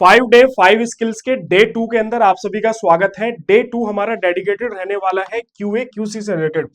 5 skills के day 2 के अंदर आप सभी का स्वागत है। डे 2 हमारा डेडिकेटेड रहने वाला है क्यूए क्यूसी से रिलेटेड।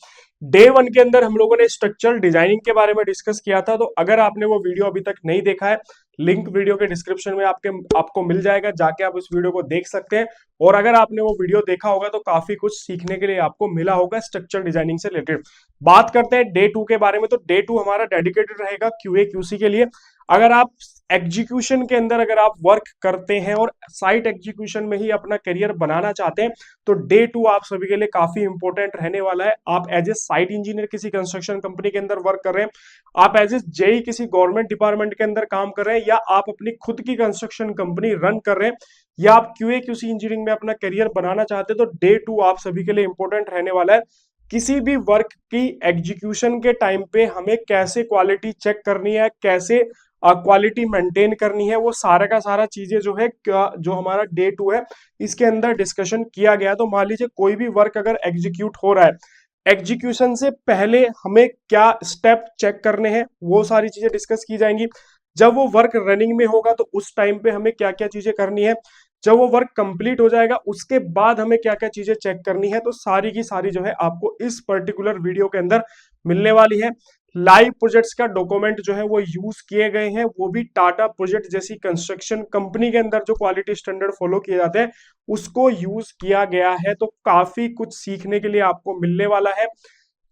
डे 1 के अंदर हम लोगों ने स्ट्रक्चरल डिजाइनिंग के बारे में डिस्कस किया था, तो अगर आपने वो वीडियो अभी तक नहीं देखा है, लिंक वीडियो के डिस्क्रिप्शन में आपको मिल जाएगा, जाके आप उस वीडियो को देख सकते हैं। और अगर आपने वो वीडियो देखा होगा तो काफी कुछ सीखने के लिए आपको मिला होगा स्ट्रक्चरल डिजाइनिंग से रिलेटेड। बात करते हैं डे 2 के बारे में, तो डे 2 हमारा डेडिकेटेड रहेगा क्यूए क्यूसी के लिए। अगर आप एग्जीक्यूशन के अंदर अगर आप वर्क करते हैं और साइट एग्जीक्यूशन में ही अपना करियर बनाना चाहते हैं, तो डे 2 आप सभी के लिए काफी इंपॉर्टेंट रहने वाला है। आप एज ए साइट इंजीनियर किसी कंस्ट्रक्शन कंपनी के अंदर वर्क कर रहे हैं, आप एज ए जेई किसी गवर्नमेंट डिपार्टमेंट के अंदर काम कर रहे हैं, या आप अपनी खुद की कंस्ट्रक्शन कंपनी रन कर रहे हैं, या आप क्यूए क्यूसी इंजीनियरिंग में अपना करियर बनाना चाहते हैं, तो डे 2 आप सभी के लिए इंपॉर्टेंट रहने वाला है। किसी भी वर्क की एग्जीक्यूशन के टाइम पे हमें कैसे क्वालिटी चेक करनी है, कैसे क्वालिटी मेंटेन करनी है, वो सारा का सारा चीजें जो है जो हमारा डे 2 है इसके अंदर डिस्कशन किया गया। तो मान लीजिए कोई भी वर्क अगर एग्जीक्यूट हो रहा है, एग्जीक्यूशन से पहले हमें क्या स्टेप चेक करने हैं, वो सारी चीजें डिस्कस की जाएंगी। जब वो वर्क रनिंग में होगा तो उस टाइम पे हमें क्या क्या चीजें करनी है, जब वो वर्क कंप्लीट हो जाएगा उसके बाद हमें क्या क्या चीजें चेक करनी है, तो सारी की सारी जो है आपको इस पर्टिकुलर वीडियो के अंदर मिलने वाली है। लाइव प्रोजेक्ट्स का डॉक्यूमेंट जो है वो यूज किए गए हैं, वो भी टाटा प्रोजेक्ट जैसी कंस्ट्रक्शन कंपनी के अंदर जो क्वालिटी स्टैंडर्ड फॉलो किए जाते हैं उसको यूज किया गया है। तो काफी कुछ सीखने के लिए आपको मिलने वाला है।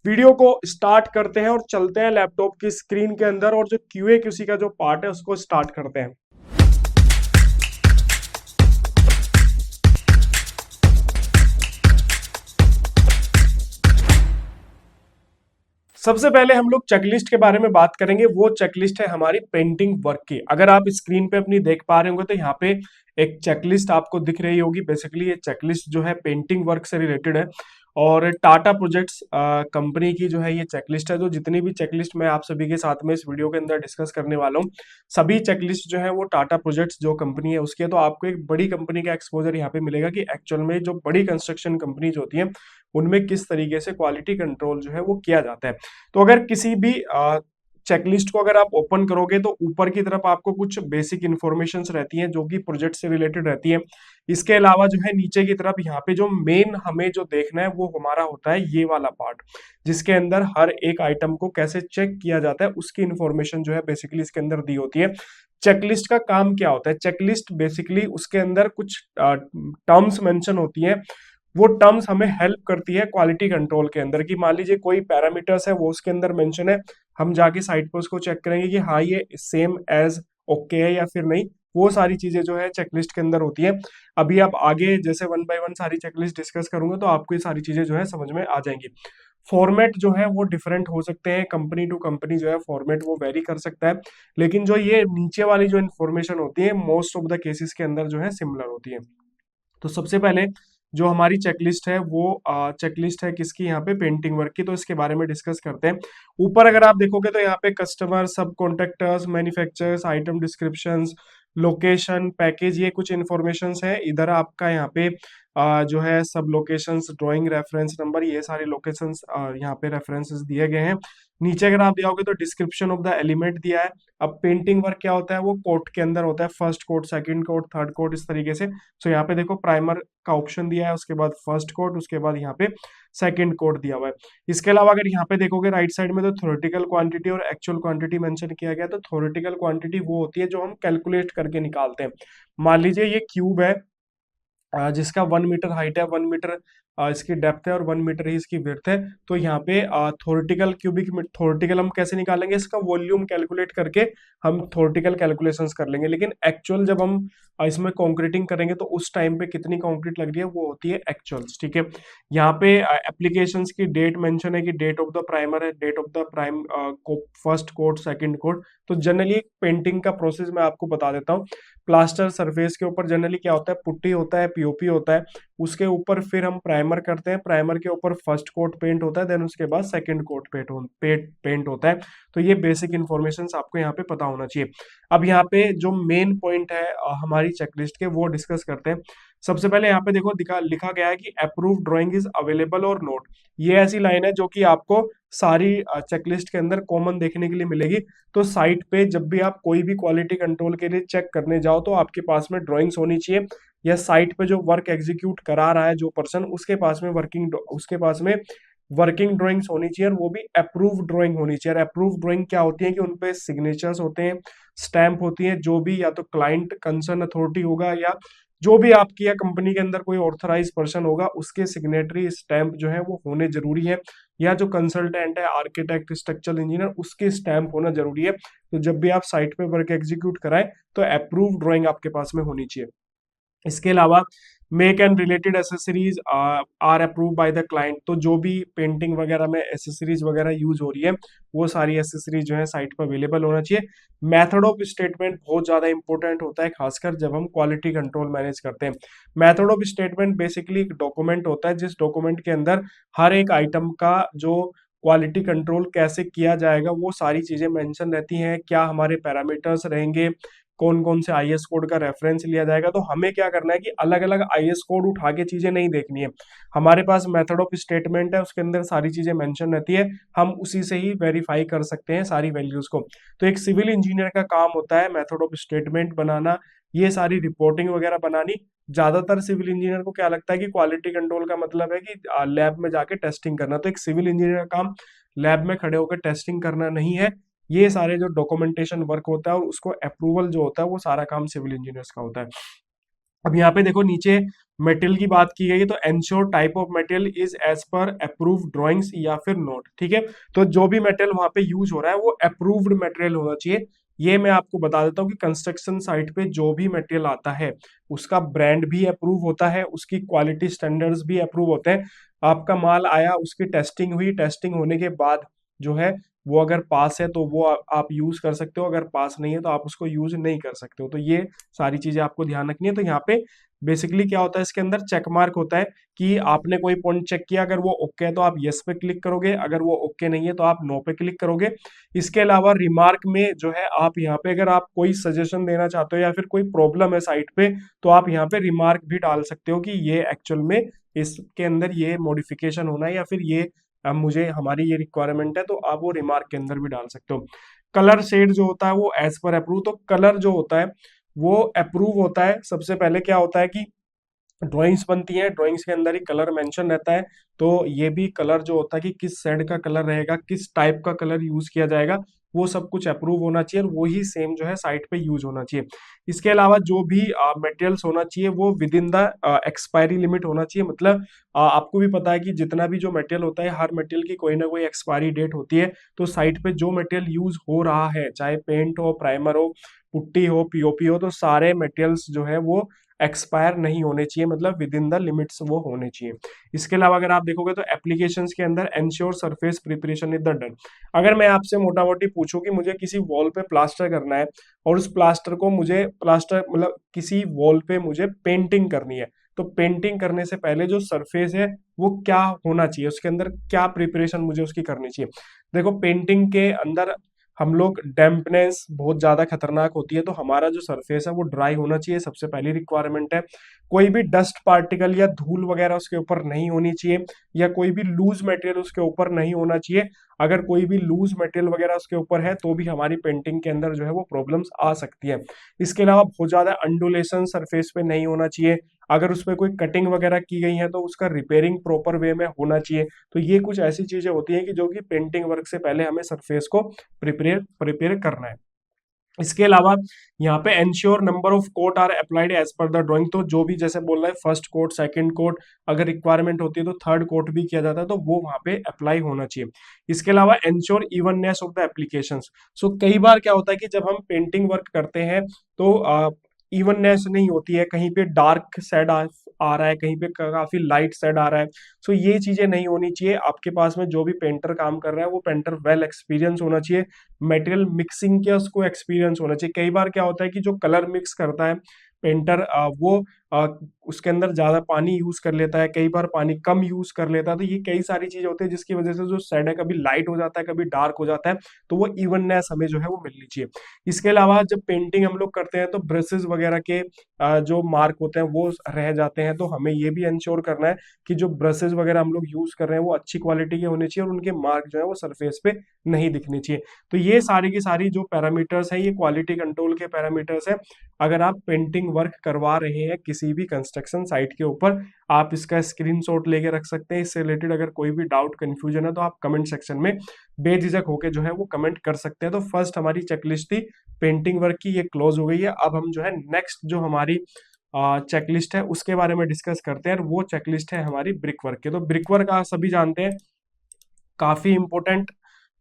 वीडियो को स्टार्ट करते हैं और चलते हैं लैपटॉप की स्क्रीन के अंदर, और जो क्यूए क्यूसी का जो पार्ट है उसको स्टार्ट करते हैं। सबसे पहले हम लोग चेकलिस्ट के बारे में बात करेंगे। वो चेकलिस्ट है हमारी पेंटिंग वर्क की। अगर आप स्क्रीन पे अपनी देख पा रहे होंगे तो यहाँ पे एक चेकलिस्ट आपको दिख रही होगी। बेसिकली ये चेकलिस्ट जो है पेंटिंग वर्क से रिलेटेड है, और टाटा प्रोजेक्ट्स कंपनी की जो है ये चेकलिस्ट है। जो जितनी भी चेकलिस्ट मैं आप सभी के साथ में इस वीडियो के अंदर डिस्कस करने वाला हूँ, सभी चेकलिस्ट जो है वो टाटा प्रोजेक्ट्स जो कंपनी है उसकी है। तो आपको एक बड़ी कंपनी का एक्सपोजर यहाँ पे मिलेगा कि एक्चुअल में जो बड़ी कंस्ट्रक्शन कंपनी होती है उनमें किस तरीके से क्वालिटी कंट्रोल जो है वो किया जाता है। तो अगर किसी भी चेकलिस्ट को अगर आप ओपन करोगे तो ऊपर की तरफ आपको कुछ बेसिक इंफॉर्मेशंस रहती हैं जो कि प्रोजेक्ट से रिलेटेड रहती हैं। इसके अलावा जो है नीचे की तरफ यहाँ पे जो मेन हमें जो देखना है वो हमारा होता है ये वाला पार्ट, जिसके अंदर हर एक आइटम को कैसे चेक किया जाता है उसकी इंफॉर्मेशन जो है बेसिकली इसके अंदर दी होती है। चेकलिस्ट का काम क्या होता है? चेकलिस्ट बेसिकली उसके अंदर कुछ टर्म्स मेंशन होती हैं। वो टर्म्स हमें हेल्प करती है क्वालिटी कंट्रोल के अंदर, कि मान लीजिए कोई पैरामीटर्स है वो उसके अंदर मेंशन है, हम जाके साइट पर उसको चेक करेंगे कि हाँ ये सेम एज ओके है या फिर नहीं। वो सारी चीजें जो है चेकलिस्ट के अंदर होती है। अभी आप आगे जैसे वन बाय वन सारी चेकलिस्ट डिस्कस करूंगा तो आपको ये सारी चीजें जो है समझ में आ जाएंगी। फॉर्मेट जो है वो डिफरेंट हो सकते हैं, कंपनी टू कंपनी जो है फॉर्मेट वो वेरी कर सकता है, लेकिन जो ये नीचे वाली जो इन्फॉर्मेशन होती है मोस्ट ऑफ द केसेस के अंदर जो है सिमिलर होती है। तो सबसे पहले जो हमारी चेकलिस्ट है वो चेकलिस्ट है किसकी? यहाँ पे पेंटिंग वर्क की। तो इसके बारे में डिस्कस करते हैं। ऊपर अगर आप देखोगे तो यहाँ पे कस्टमर, सब contractors, manufacturers, item descriptions, location, package, ये कुछ इन्फॉर्मेशंस है। इधर आपका यहाँ पे जो है सब लोकेशंस, ड्राइंग रेफरेंस नंबर, ये सारे लोकेशंस यहाँ पे रेफरेंसेस दिए गए हैं। नीचे अगर आप जाओगे तो डिस्क्रिप्शन ऑफ द एलिमेंट दिया है। अब पेंटिंग वर्क क्या होता है? वो कोट के अंदर होता है, first coat, second coat, third coat, इस तरीके से। सो यहाँ पे देखो प्राइमर का ऑप्शन दिया है, उसके बाद फर्स्ट कोट, उसके बाद यहाँ पे सेकंड कोट दिया हुआ है। इसके अलावा अगर यहाँ पे देखोगे राइट साइड में तो थ्योरेटिकल क्वांटिटी और एक्चुअल क्वांटिटी मेंशन किया गया है। तो थ्योरेटिकल क्वांटिटी वो होती है जो हम कैलकुलेट करके निकालते हैं। मान लीजिए ये क्यूब है जिसका 1 मीटर हाइट है, 1 मीटर इसकी डेप्थ है और 1 मीटर ही इसकी विड्थ है। तो यहाँ पे थोरेटिकल क्यूबिक थोरेटिकल हम कैसे निकालेंगे? इसका वॉल्यूम कैलकुलेट करके हम थोरेटिकल कैलकुलेशंस कर लेंगे, लेकिन एक्चुअल जब हम इसमें कॉन्क्रीटिंग करेंगे तो उस टाइम पे कितनी कॉन्क्रीट लग रही है वो होती है एक्चुअल्स। ठीक है, यहाँ पे एप्लीकेशंस की डेट मेंशन है कि डेट ऑफ द प्राइमर है, date of the prime first coat, second coat. तो जनरली पेंटिंग का प्रोसेस मैं आपको बता देता हूँ। प्लास्टर सरफेस के ऊपर जनरली क्या होता है? पुट्टी होता है, पीओपी होता है, उसके ऊपर फिर हम प्राइमर करते हैं, प्राइमर के ऊपर फर्स्ट कोट पेंट होता है, देन उसके बाद सेकंड कोट पेंट होता है। तो ये बेसिक इन्फॉर्मेशन आपको यहाँ पे पता होना चाहिए। अब यहाँ पे जो मेन पॉइंट है हमारी चेकलिस्ट के, वो डिस्कस करते हैं। सबसे पहले यहाँ पे देखो लिखा गया है कि अप्रूव ड्राइंग इज अवेलेबल और नोट। ये ऐसी लाइन है जो कि आपको सारी चेकलिस्ट के अंदर कॉमन देखने के लिए मिलेगी। तो साइट पे जब भी आप कोई भी क्वालिटी कंट्रोल के लिए चेक करने जाओ तो आपके पास में ड्राइंग्स होनी चाहिए, या साइट पे जो वर्क एग्जीक्यूट करा रहा है जो पर्सन, उसके पास में वर्किंग ड्राइंग्स होनी चाहिए, और वो भी अप्रूव ड्राइंग होनी चाहिए। और अप्रूव ड्राइंग क्या होती है कि उनपे सिग्नेचर्स होते हैं, स्टैंप होती है, जो भी या तो क्लाइंट कंसर्न अथॉरिटी होगा या जो भी आपकी या कंपनी के अंदर कोई ऑथराइज पर्सन होगा उसके सिग्नेटरी स्टैंप जो है वो होने जरूरी है, या जो कंसल्टेंट है, आर्किटेक्ट, स्ट्रक्चरल इंजीनियर, उसके स्टैंप होना जरूरी है। तो जब भी आप साइट पे वर्क एग्जीक्यूट कराएं तो अप्रूव ड्राइंग आपके पास में होनी चाहिए। इसके अलावा make and related accessories are approve by the client. तो जो भी पेंटिंग वगैरह में एसेसरीज वगैरह यूज हो रही है वो सारी एसेसरीज जो है साइट पर अवेलेबल होना चाहिए। मेथड ऑफ स्टेटमेंट बहुत ज्यादा इंपॉर्टेंट होता है, खासकर जब हम क्वालिटी कंट्रोल मैनेज करते हैं। मेथड ऑफ स्टेटमेंट बेसिकली एक डॉक्यूमेंट होता है जिस डॉक्यूमेंट के अंदर हर एक आइटम का जो क्वालिटी कंट्रोल कैसे किया जाएगा वो सारी चीजें मेंशन रहती हैं, क्या हमारे पैरामीटर्स रहेंगे, कौन कौन से आईएस कोड का रेफरेंस लिया जाएगा। तो हमें क्या करना है कि अलग अलग आईएस कोड उठा के चीजें नहीं देखनी है, हमारे पास मेथड ऑफ स्टेटमेंट है, उसके अंदर सारी चीजें मेंशन रहती है, हम उसी से ही वेरीफाई कर सकते हैं सारी वैल्यूज को। तो एक सिविल इंजीनियर का काम होता है मेथड ऑफ स्टेटमेंट बनाना, ये सारी रिपोर्टिंग वगैरह बनानी। ज्यादातर सिविल इंजीनियर को क्या लगता है कि क्वालिटी कंट्रोल का मतलब है कि लैब में जाके टेस्टिंग करना। तो एक सिविल इंजीनियर का काम लैब में खड़े होकर टेस्टिंग करना नहीं है, ये सारे जो डॉक्यूमेंटेशन वर्क होता है और उसको अप्रूवल जो होता है वो सारा काम सिविल इंजीनियर्स का होता है। अब यहाँ पे देखो नीचे मटेरियल की बात की गई है, तो ensure type of material is as per approved drawings या फिर नोट। ठीक है, तो जो भी मटेरियल वहां पे यूज हो रहा है वो अप्रूव्ड मटेरियल होना चाहिए। ये मैं आपको बता देता हूँ कि कंस्ट्रक्शन साइट पे जो भी मटेरियल आता है उसका ब्रांड भी अप्रूव होता है, उसकी क्वालिटी स्टैंडर्ड्स भी अप्रूव होते हैं। आपका माल आया, उसकी टेस्टिंग हुई, टेस्टिंग होने के बाद जो है वो अगर पास है तो वो आप यूज कर सकते हो, अगर पास नहीं है तो आप उसको यूज नहीं कर सकते हो। तो ये सारी चीजें आपको ध्यान रखनी है। तो यहाँ पे बेसिकली क्या होता है, इसके अंदर चेक मार्क होता है कि आपने कोई पॉइंट चेक किया, अगर वो ओके है तो आप यस पे क्लिक करोगे, अगर वो ओके नहीं है तो आप नो पे क्लिक करोगे। इसके अलावा रिमार्क में जो है आप यहाँ पे अगर आप कोई सजेशन देना चाहते हो या फिर कोई प्रॉब्लम है साइट पे तो आप यहाँ पे रिमार्क भी डाल सकते हो कि ये एक्चुअल में इसके अंदर ये मॉडिफिकेशन होना है या फिर ये अब मुझे हमारी ये रिक्वायरमेंट है, तो आप वो रिमार्क के अंदर भी डाल सकते हो। कलर शेड जो होता है वो एज पर अप्रूव। तो कलर जो होता है वो अप्रूव होता है। सबसे पहले क्या होता है कि ड्राइंग्स बनती हैं, ड्राइंग्स के अंदर ही कलर मेंशन रहता है, तो ये भी कलर जो होता है कि किस शेड का कलर रहेगा, किस टाइप का कलर यूज किया जाएगा, वो सब कुछ अप्रूव होना चाहिए और वही सेम जो है साइट पे यूज होना चाहिए। इसके अलावा जो भी मटेरियल्स होना चाहिए वो with in the expiry limit होना चाहिए। मतलब आपको भी पता है कि जितना भी जो मटेरियल होता है हर मटेरियल की कोई ना कोई एक्सपायरी डेट होती है। तो साइट पे जो मटेरियल यूज हो रहा है, चाहे पेंट हो, प्राइमर हो, पुट्टी हो, पीओपी हो, तो सारे मटेरियल्स जो है वो एक्सपायर नहीं होने चाहिए, मतलब विद इन द लिमिट्स वो होने चाहिए। इसके अलावा अगर आप देखोगे तो एप्लीकेशंस के अंदर ensure surface preparation is the done. अगर मैं आपसे मोटा मोटी पूछूं कि मुझे किसी वॉल पे प्लास्टर करना है और उस प्लास्टर को मुझे प्लास्टर मतलब किसी वॉल पे मुझे पेंटिंग करनी है, तो पेंटिंग करने से पहले जो सरफेस है वो क्या होना चाहिए, उसके अंदर क्या प्रिपरेशन मुझे उसकी करनी चाहिए। देखो पेंटिंग के अंदर हम लोग डैम्पनेस बहुत ज्यादा खतरनाक होती है, तो हमारा जो सरफेस है वो ड्राई होना चाहिए, सबसे पहली रिक्वायरमेंट है। कोई भी डस्ट पार्टिकल या धूल वगैरह उसके ऊपर नहीं होनी चाहिए, या कोई भी लूज मटेरियल उसके ऊपर नहीं होना चाहिए। अगर कोई भी लूज मटेरियल वगैरह उसके ऊपर है तो भी हमारी पेंटिंग के अंदर जो है वो प्रॉब्लम्स आ सकती है। इसके अलावा बहुत ज्यादा अंडुलेशन सरफेस पे नहीं होना चाहिए। अगर उसमें कोई कटिंग वगैरह की गई है तो उसका रिपेयरिंग प्रॉपर वे में होना चाहिए। तो ये कुछ ऐसी चीजें होती हैं कि जो कि पेंटिंग वर्क से पहले हमें सरफेस को प्रिपेयर करना है। इसके अलावा यहाँ पे ensure number of coat are applied as per the drawing. तो जो भी जैसे बोल रहा है फर्स्ट कोट, सेकंड कोट, अगर रिक्वायरमेंट होती है तो थर्ड कोट भी किया जाता है, तो वो वहां पे अप्लाई होना चाहिए। इसके अलावा ensure evenness of the applications. So कई बार क्या होता है कि जब हम पेंटिंग वर्क करते हैं तो इवननेस नहीं होती है, कहीं पे डार्क शेड आ रहा है, कहीं पे काफी लाइट शेड आ रहा है। सो ये चीजें नहीं होनी चाहिए। आपके पास में जो भी पेंटर काम कर रहा है वो पेंटर वेल एक्सपीरियंस होना चाहिए, मटेरियल मिक्सिंग के उसको एक्सपीरियंस होना चाहिए। कई बार क्या होता है कि जो कलर मिक्स करता है पेंटर वो अ, उसके अंदर ज्यादा पानी यूज कर लेता है, कई बार पानी कम यूज कर लेता है। तो ये कई सारी चीजें होती है जिसकी वजह से जो शेड है कभी लाइट हो जाता है, कभी डार्क हो जाता है। तो वो इवननेस हमें जो है वो मिलनी चाहिए। इसके अलावा जब पेंटिंग हम लोग करते हैं तो ब्रशेस वगैरह के जो मार्क होते हैं वो रह जाते हैं। तो हमें ये भी इंश्योर करना है कि जो ब्रशेस वगैरह हम लोग यूज कर रहे हैं वो अच्छी क्वालिटी के होने चाहिए और उनके मार्क जो है वो सरफेस पे नहीं दिखने चाहिए। तो ये सारी की सारी जो पैरामीटर्स हैं ये क्वालिटी कंट्रोल के पैरामीटर्स हैं। अगर आप पेंटिंग वर्क करवा रहे हैं किसी भी कंस्ट्रक्शन साइट के ऊपर, आप इसका स्क्रीनशॉट लेके रख सकते हैं। इससे रिलेटेड अगर कोई भी डाउट कंफ्यूजन है तो आप कमेंट सेक्शन में बेझिझक होके जो है वो कमेंट कर सकते हैं। तो फर्स्ट हमारी चेकलिस्ट थी पेंटिंग वर्क की, ये क्लोज हो गई है। अब हम जो है नेक्स्ट जो हमारी चेकलिस्ट है उसके बारे में डिस्कस करते हैं, और वो चेकलिस्ट है हमारी ब्रिक वर्क की। तो ब्रिक वर्क आप सभी जानते हैं काफी इंपॉर्टेंट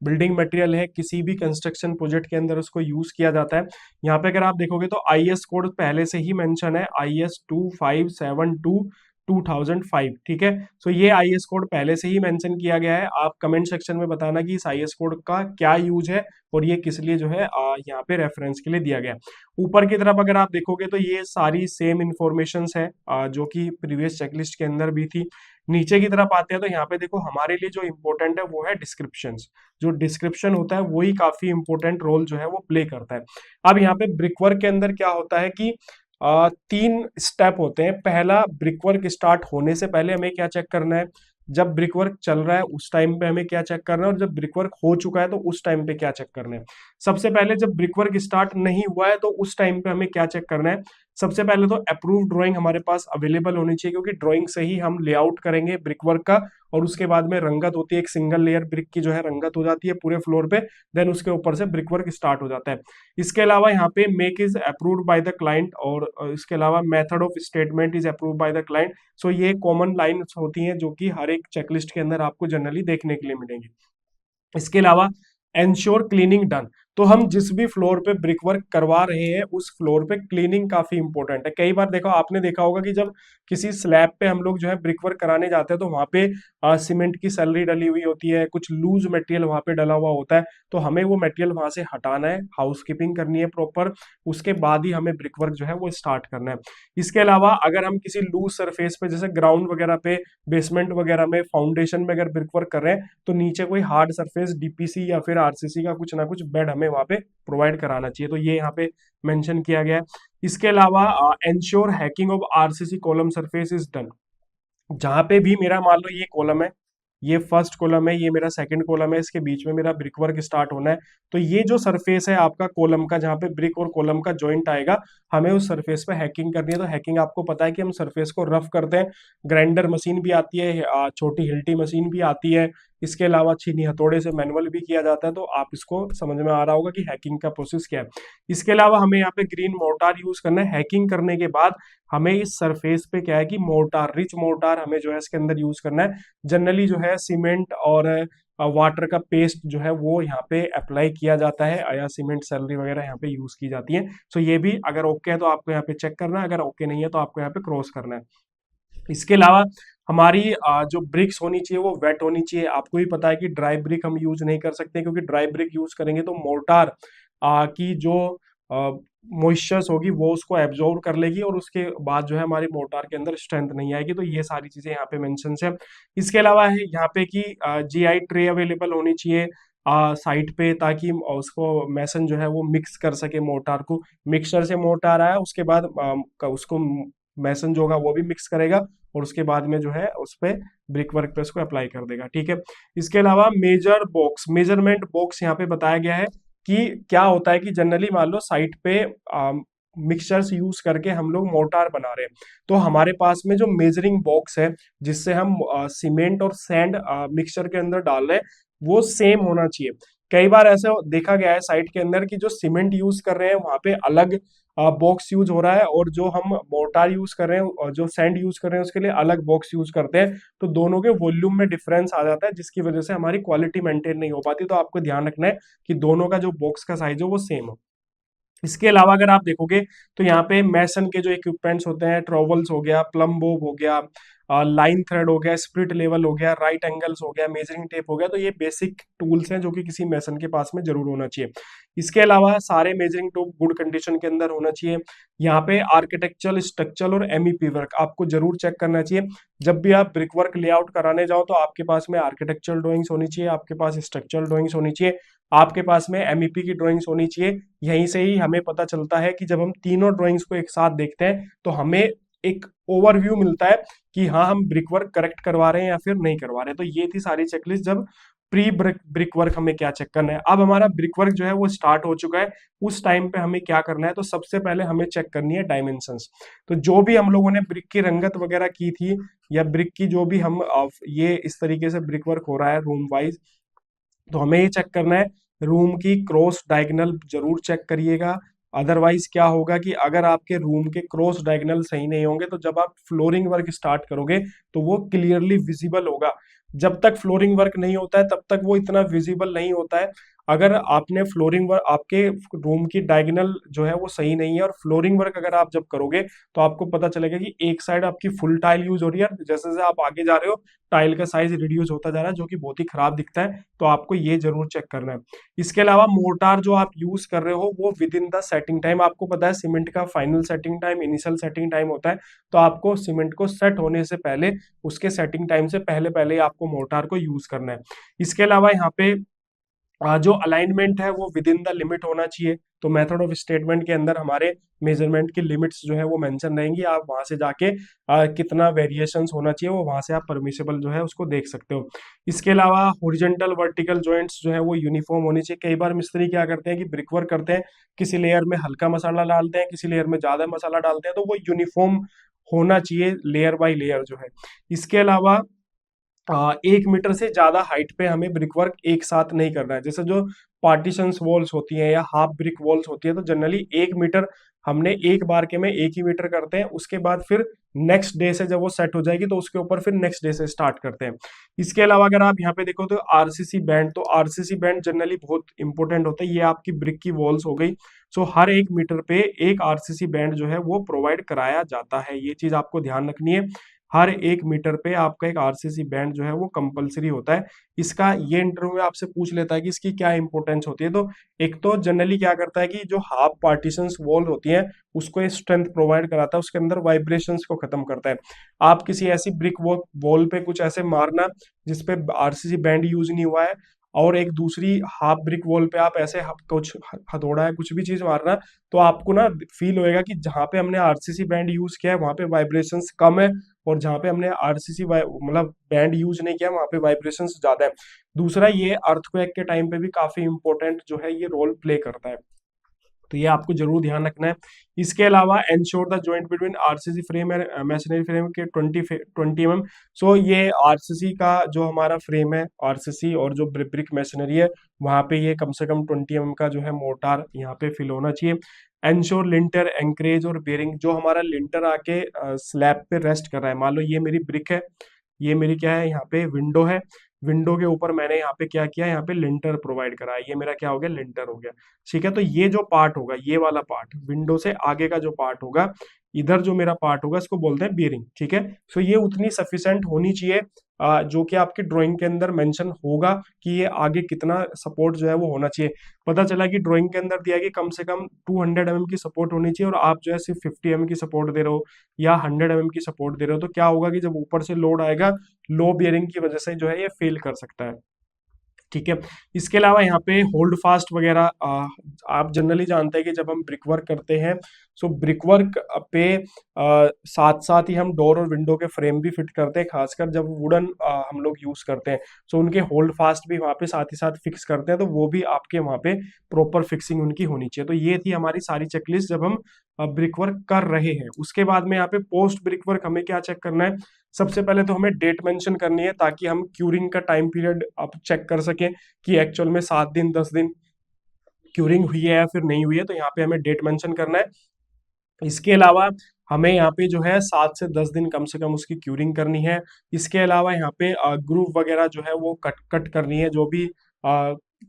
बिल्डिंग मटेरियल है, किसी भी कंस्ट्रक्शन प्रोजेक्ट के अंदर उसको यूज किया जाता है। यहाँ पे अगर आप देखोगे तो आईएस कोड पहले से ही मेंशन है, IS 2572/2005, ठीक है। सो ये आईएस कोड पहले से ही मेंशन किया गया है। आप कमेंट सेक्शन में बताना कि इस आईएस कोड का क्या यूज है और ये किस लिए जो है यहाँ पे रेफरेंस के लिए दिया गया है। ऊपर की तरफ अगर आप देखोगे तो ये सारी सेम इंफॉर्मेशन है जो कि प्रीवियस चेकलिस्ट के अंदर भी थी। नीचे की तरफ आते हैं तो यहाँ पे देखो हमारे लिए जो इंपॉर्टेंट है वो है डिस्क्रिप्शन। जो डिस्क्रिप्शन होता है वही काफी इंपॉर्टेंट रोल जो है वो प्ले करता है। अब यहाँ पे ब्रिकवर्क के अंदर क्या होता है कि तीन स्टेप होते हैं। पहला, ब्रिकवर्क स्टार्ट होने से पहले हमें क्या चेक करना है, जब ब्रिकवर्क चल रहा है उस टाइम पे हमें क्या चेक करना है, और जब ब्रिकवर्क हो चुका है तो उस टाइम पे क्या चेक करना है। सबसे पहले जब ब्रिकवर्क स्टार्ट नहीं हुआ है तो उस टाइम पे हमें क्या चेक करना है। सबसे पहले तो अप्रूव ड्राइंग हमारे पास अवेलेबल होनी चाहिए, क्योंकि ड्राइंग से ही हम लेआउट करेंगे ब्रिकवर्क का, और उसके बाद में रंगत होती है, एक सिंगल लेयर ब्रिक की जो है रंगत हो जाती है पूरे फ्लोर पे, देन उसके ऊपर से ब्रिकवर्क स्टार्ट हो जाता है। इसके अलावा यहाँ पे make is approved by the client, और इसके अलावा method of statement is approved by the client. So ये कॉमन लाइन्स होती हैं जो कि हर एक चेकलिस्ट के अंदर आपको जनरली देखने के लिए मिलेंगी। इसके अलावा एंश्योर क्लीनिंग डन। तो हम जिस भी फ्लोर पे ब्रिक वर्क करवा रहे हैं उस फ्लोर पे क्लीनिंग काफी इंपॉर्टेंट है। कई बार देखो, आपने देखा होगा कि जब किसी स्लैब पे हम लोग जो है ब्रिक वर्क कराने जाते हैं तो वहां पे सीमेंट की सैलरी डली हुई होती है, कुछ लूज मटेरियल वहां पे डला हुआ होता है। तो हमें वो मटेरियल वहां से हटाना है, हाउसकीपिंग करनी है प्रॉपर, उसके बाद ही हमें ब्रिक वर्क जो है वो स्टार्ट करना है। इसके अलावा अगर हम किसी लूज सरफेस पे जैसे ग्राउंड वगैरह पे, बेसमेंट वगैरह में, फाउंडेशन में अगर ब्रिक वर्क कर रहे हैं तो नीचे कोई हार्ड सरफेस डीपीसी या फिर आरसीसी का कुछ ना कुछ बेड हमें वहां पे प्रोवाइड कराना चाहिए। तो ये यहाँ पे मेंशन किया गया है। इसके अलावा ensure hacking of RCC column surface is done. जहां पे भी मेरा मान लो ये कॉलम है, ये फर्स्ट कॉलम है, ये मेरा सेकंड कॉलम है, इसके बीच में मेरा ब्रिक वर्क स्टार्ट होना है। तो ये जो सरफेस है आपका कॉलम का, जहां पे ब्रिक और कॉलम का जॉइंट आएगा, हमें उस सरफेस पे हैकिंग करनी है। तो हैकिंग आपको पता है कि हम सरफेस को रफ करते हैं, ग्राइंडर मशीन भी आती है, छोटी हिल्टी मशीन भी आती है, इसके अलावा छीनी हथौड़े से मैनुअल भी किया जाता है। तो आप इसको समझ में आ रहा होगा कि हैकिंग का प्रोसेस क्या है। इसके अलावा हमें यहाँ पे ग्रीन मोर्टार यूज करना है। हैकिंग करने के बाद हमें इस सरफेस पे क्या है कि मोर्टार, रिच मोर्टार हमें जो है इसके अंदर यूज करना है। जनरली जो है सीमेंट और वाटर का पेस्ट जो है वो यहाँ पे अप्लाई किया जाता है, या सीमेंट सैलरी वगैरह यहाँ पे यूज की जाती है। सो ये भी अगर ओके है तो आपको यहाँ पे चेक करना है, अगर ओके नहीं है तो आपको यहाँ पे क्रॉस करना है। इसके अलावा हमारी जो ब्रिक्स होनी चाहिए वो वेट होनी चाहिए। आपको भी पता है कि ड्राई ब्रिक हम यूज नहीं कर सकते, क्योंकि ड्राई ब्रिक यूज करेंगे तो मोर्टार की जो मॉइस्चर्स होगी वो उसको एब्जॉर्ब कर लेगी, और उसके बाद जो है हमारी मोर्टार के अंदर स्ट्रेंथ नहीं आएगी। तो ये सारी चीजें यहाँ पे मेंशन है। इसके अलावा है यहाँ पे कि जीआई ट्रे अवेलेबल होनी चाहिए साइट पे, ताकि उसको मैसन जो है वो मिक्स कर सके मोर्टार को। मिक्सचर से मोर्टार आया उसके बाद उसको मैसन जो होगा वो भी मिक्स करेगा, और उसके बाद में जो है उस पे ब्रिक वर्क पे उसको अप्लाई कर देगा, ठीक है। इसके अलावा मेजर बॉक्स, मेजरमेंट बॉक्स यहाँ पे बताया गया है कि क्या होता है कि जनरली मान लो साइट पे मिक्सचर्स यूज करके हम लोग मोर्टार बना रहे हैं, तो हमारे पास में जो मेजरिंग बॉक्स है जिससे हम सीमेंट और सैंड मिक्सचर के अंदर डाल रहे हैं वो सेम होना चाहिए। कई बार ऐसे देखा गया है साइट के अंदर कि जो सीमेंट यूज कर रहे हैं वहां पे अलग बॉक्स यूज हो रहा है, और जो हम मोर्टार यूज कर रहे हैं और जो सैंड यूज कर रहे हैं उसके लिए अलग बॉक्स यूज करते हैं। तो दोनों के वॉल्यूम में डिफरेंस आ जाता है, जिसकी वजह से हमारी क्वालिटी मेंटेन नहीं हो पाती। तो आपको ध्यान रखना है कि दोनों का जो बॉक्स का साइज हो वो सेम हो। इसके अलावा अगर आप देखोगे तो यहाँ पे मैसन के जो इक्विपमेंट्स होते हैं, ट्रॉवल्स हो गया, प्लम बॉब हो गया, लाइन थ्रेड हो गया, स्प्रिट लेवल हो गया, राइट एंगल्स हो गया, मेजरिंग टेप हो गया। तो ये बेसिक टूल्स हैं जो कि किसी मेसन के पास में जरूर होना चाहिए। इसके अलावा सारे मेजरिंग टूल गुड कंडीशन के अंदर होना चाहिए। यहाँ पे आर्किटेक्चरल, स्ट्रक्चरल और एमईपी वर्क आपको जरूर चेक करना चाहिए। जब भी आप ब्रिक वर्क लेआउट कराने जाओ तो आपके पास में आर्किटेक्चरल ड्राइंग्स होनी चाहिए, आपके पास स्ट्रक्चरल ड्राइंग्स होनी चाहिए, आपके पास में एमईपी की ड्राइंग्स होनी चाहिए। यहीं से ही हमें पता चलता है कि जब हम तीनों ड्राइंग्स को एक साथ देखते हैं तो हमें एक ओवरव्यू मिलता है कि हाँ हम ब्रिक वर्क करेक्ट करवा रहे हैं या फिर नहीं करवा रहे हैं। तो ये थी सारी चेकलिस्ट जब प्री ब्रिक ब्रिक वर्क हमें क्या चेक करना है। अब हमारा ब्रिक वर्क जो है वो स्टार्ट हो चुका है, उस टाइम पे हमें क्या करना है, तो सबसे पहले हमें चेक करनी है डायमेंशंस। तो जो भी हम लोगों ने ब्रिक की रंगत वगैरह की थी या ब्रिक की जो भी हम ये इस तरीके से ब्रिक वर्क हो रहा है रूम वाइज, तो हमें ये चेक करना है रूम की क्रॉस डायगोनल जरूर चेक करिएगा। अदरवाइज क्या होगा कि अगर आपके रूम के क्रॉस डायगोनल सही नहीं होंगे तो जब आप फ्लोरिंग वर्क स्टार्ट करोगे तो वो क्लियरली विजिबल होगा। जब तक फ्लोरिंग वर्क नहीं होता है तब तक वो इतना विजिबल नहीं होता है। अगर आपने फ्लोरिंग वर्क, आपके रूम की डायगोनल जो है वो सही नहीं है और फ्लोरिंग वर्क अगर आप जब करोगे तो आपको पता चलेगा कि एक साइड आपकी फुल टाइल यूज हो रही है, जैसे जैसे आप आगे जा रहे हो टाइल का साइज रिड्यूस होता जा रहा है जो कि बहुत ही खराब दिखता है। तो आपको ये जरूर चेक करना है। इसके अलावा मोर्टार जो आप यूज कर रहे हो वो with in the setting time, आपको पता है सीमेंट का final setting time initial setting time होता है। तो आपको सीमेंट को सेट होने से पहले, उसके सेटिंग टाइम से पहले पहले आपको मोर्टार को यूज करना है। इसके अलावा यहाँ पे जो अलाइनमेंट है वो विद इन द लिमिट होना चाहिए। तो मेथड ऑफ स्टेटमेंट के अंदर हमारे मेजरमेंट की लिमिट्स जो है वो मेंशन रहेंगी। आप वहां से जाके कितना वेरिएशंस होना चाहिए वो वहां से आप परमिसेबल जो है उसको देख सकते हो। इसके अलावा हॉरिजॉन्टल वर्टिकल जॉइंट्स जो है वो यूनिफॉर्म होनी चाहिए। कई बार मिस्त्री क्या करते हैं कि ब्रिक वर्क करते हैं, किसी लेयर में हल्का मसाला डालते हैं, किसी लेयर में ज्यादा मसाला डालते हैं, तो वो यूनिफॉर्म होना चाहिए लेयर बाय लेयर जो है। इसके अलावा 1 मीटर से ज्यादा हाइट पे हमें ब्रिक वर्क एक साथ नहीं करना है। जैसे जो पार्टीशंस वॉल्स होती हैं या हाफ ब्रिक वॉल्स होती है तो जनरली 1 मीटर हमने एक बार के में 1 ही मीटर करते हैं, उसके बाद फिर नेक्स्ट डे से जब वो सेट हो जाएगी तो उसके ऊपर फिर नेक्स्ट डे से स्टार्ट करते हैं। इसके अलावा अगर आप यहाँ पे देखो तो आरसीसी बैंड, तो आरसीसी बैंड जनरली बहुत इंपॉर्टेंट होता है। ये आपकी ब्रिक की वॉल्स हो गई। सो हर 1 मीटर पे एक आरसीसी बैंड जो है वो प्रोवाइड कराया जाता है, ये चीज आपको ध्यान रखनी है। हर 1 मीटर पे आपका एक आरसीसी बैंड जो है वो कंपलसरी होता है। इसका ये इंटरव्यू में आपसे पूछ लेता है कि इसकी क्या इंपॉर्टेंस होती है। तो एक तो जनरली क्या करता है कि जो हाफ पार्टीशंस वॉल होती हैं उसको स्ट्रेंथ प्रोवाइड कराता है, उसके अंदर वाइब्रेशंस को खत्म करता है। आप किसी ऐसी ब्रिक वॉल पे कुछ ऐसे मारना जिसपे आरसीसी बैंड यूज नहीं हुआ है, और एक दूसरी हाफ ब्रिक वॉल पे आप ऐसे कुछ हथौड़ा है कुछ भी चीज मारना, तो आपको ना फील होएगा कि जहाँ पे हमने आरसीसी बैंड यूज किया है वहां पे वाइब्रेशंस कम है, और जहाँ पे हमने आरसीसी मतलब बैंड यूज नहीं किया वहां पे वाइब्रेशंस ज्यादा है। दूसरा ये अर्थक्वेक के टाइम पे भी काफी इंपॉर्टेंट जो है ये रोल प्ले करता है। तो ये आपको जरूर ध्यान रखना है। इसके अलावा ensure the joint between RCC frame and masonry frame के 20 mm। सो ये आरसीसी का जो हमारा फ्रेम है, आरसीसी और जो ब्रिक मैसनरी है वहां पे ये कम से कम 20 mm का जो है मोर्टार यहाँ पे फिल होना चाहिए। एंश्योर लिंटर एंकरेज और बेरिंग, जो हमारा लिंटर आके स्लैब पे रेस्ट कर रहा है, मान लो ये मेरी ब्रिक है, ये मेरी क्या है यहाँ पे विंडो है, विंडो के ऊपर मैंने यहाँ पे क्या किया, यहाँ पे लिंटर प्रोवाइड करा है, ये मेरा क्या हो गया, लिंटर हो गया। ठीक है, तो ये जो पार्ट होगा, ये वाला पार्ट विंडो से आगे का जो पार्ट होगा, इधर जो मेरा पार्ट होगा इसको बोलते हैं बियरिंग। ठीक है, सो ये उतनी सफिशिएंट होनी चाहिए जो कि आपकी ड्राइंग के अंदर मेंशन होगा कि ये आगे कितना सपोर्ट जो है वो होना चाहिए। पता चला कि ड्राइंग के अंदर दिया कि कम से कम 200 mm की सपोर्ट होनी चाहिए और आप जो है सिर्फ 50 mm की सपोर्ट दे रहे हो या 100 mm की सपोर्ट दे रहे हो, तो क्या होगा कि जब ऊपर से लोड आएगा लो बियरिंग की वजह से जो है ये फेल कर सकता है। ठीक है, इसके अलावा यहाँ पे होल्ड फास्ट वगैरह आप जनरली जानते हैं कि जब हम ब्रिक वर्क करते हैं सो ब्रिक वर्क पे साथ साथ ही हम डोर और विंडो के फ्रेम भी फिट करते हैं, खासकर जब वुडन हम लोग यूज करते हैं। सो उनके होल्ड फास्ट भी वहाँ पे साथ ही साथ फिक्स करते हैं, तो वो भी आपके वहाँ पे प्रॉपर फिक्सिंग उनकी होनी चाहिए। तो ये थी हमारी सारी चेकलिस्ट जब हम ब्रिक वर्क कर रहे हैं। उसके बाद में यहाँ पे पोस्ट ब्रिक वर्क हमें क्या चेक करना है, सबसे पहले तो हमें डेट मेंशन करनी है ताकि हम क्यूरिंग का टाइम पीरियड आप चेक कर सकें कि एक्चुअल में 7 दिन 10 दिन क्यूरिंग हुई है या फिर नहीं हुई है, तो यहाँ पे हमें डेट मेंशन करना है। इसके अलावा हमें यहाँ पे जो है 7 से 10 दिन कम से कम उसकी क्यूरिंग करनी है। इसके अलावा यहाँ पे ग्रूव वगैरह जो है वो कट कट करनी है, जो भी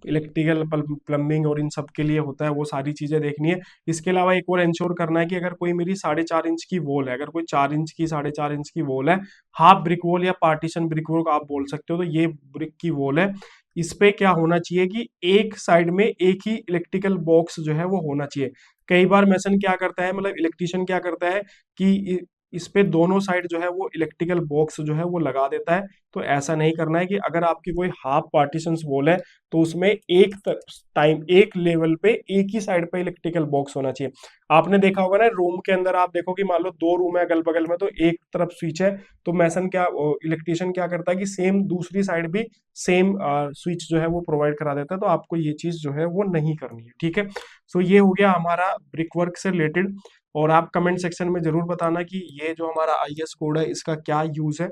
इलेक्ट्रिकल प्लम्बिंग और इन सब के लिए होता है, वो सारी चीजें देखनी है। इसके अलावा एक और इंश्योर करना है कि अगर कोई मेरी 4.5 इंच की वॉल है, अगर कोई 4 इंच की 4.5 इंच की वॉल है, हाफ ब्रिक वॉल या पार्टीशन ब्रिक वॉल आप बोल सकते हो, तो ये ब्रिक की वॉल है, इस पे क्या होना चाहिए कि एक साइड में एक ही इलेक्ट्रिकल बॉक्स जो है वो होना चाहिए। कई बार मैसन क्या करता है, मतलब इलेक्ट्रिशियन क्या करता है कि इस पे दोनों साइड जो है वो इलेक्ट्रिकल बॉक्स जो है वो लगा देता है। तो ऐसा नहीं करना है कि अगर आपकी कोई हाफ पार्टीशन वॉल है तो उसमें एक टाइम एक लेवल पे एक ही साइड पे इलेक्ट्रिकल बॉक्स होना चाहिए। आपने देखा होगा ना रूम के अंदर, आप देखो कि मान लो 2 रूम है अगल बगल में, तो एक तरफ स्विच है, तो मैसन क्या इलेक्ट्रिशियन क्या करता है कि सेम दूसरी साइड भी सेम स्विच जो है वो प्रोवाइड करा देता है। तो आपको ये चीज जो है वो नहीं करनी है, ठीक है। सो ये हो गया हमारा ब्रिक वर्क से रिलेटेड। और आप कमेंट सेक्शन में जरूर बताना कि ये जो हमारा आईएस कोड है इसका क्या यूज है।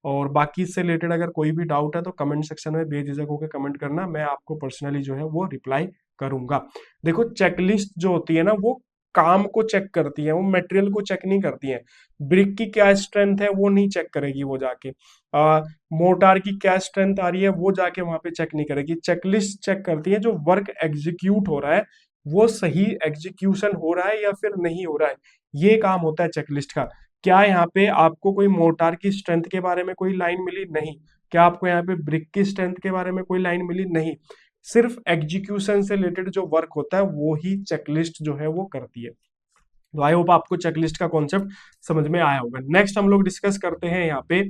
और बाकी इससे रिलेटेड अगर कोई भी डाउट है तो कमेंट सेक्शन में बेझिझक होकर कमेंट करना, मैं आपको पर्सनली जो है वो रिप्लाई करूंगा। देखो चेकलिस्ट जो होती है ना वो काम को चेक करती है, वो मटेरियल को चेक नहीं करती है। ब्रिक की क्या स्ट्रेंथ है वो नहीं चेक करेगी वो जाके, मोटार की क्या स्ट्रेंथ आ रही है वो जाके वहां पे चेक नहीं करेगी। चेकलिस्ट चेक करती है जो वर्क एग्जीक्यूट हो रहा है वो सही एग्जीक्यूशन हो रहा है या फिर नहीं हो रहा है, ये काम होता है चेकलिस्ट का। क्या यहाँ पे आपको कोई मोटार की स्ट्रेंथ के बारे में कोई लाइन मिली? नहीं। क्या आपको यहाँ पे ब्रिक की स्ट्रेंथ के बारे में कोई लाइन मिली? नहीं। सिर्फ एग्जीक्यूशन से रिलेटेड जो वर्क होता है वो ही चेकलिस्ट जो है वो करती है। तो आई होप आपको चेकलिस्ट का कॉन्सेप्ट समझ में आया होगा। नेक्स्ट हम लोग डिस्कस करते हैं यहाँ पे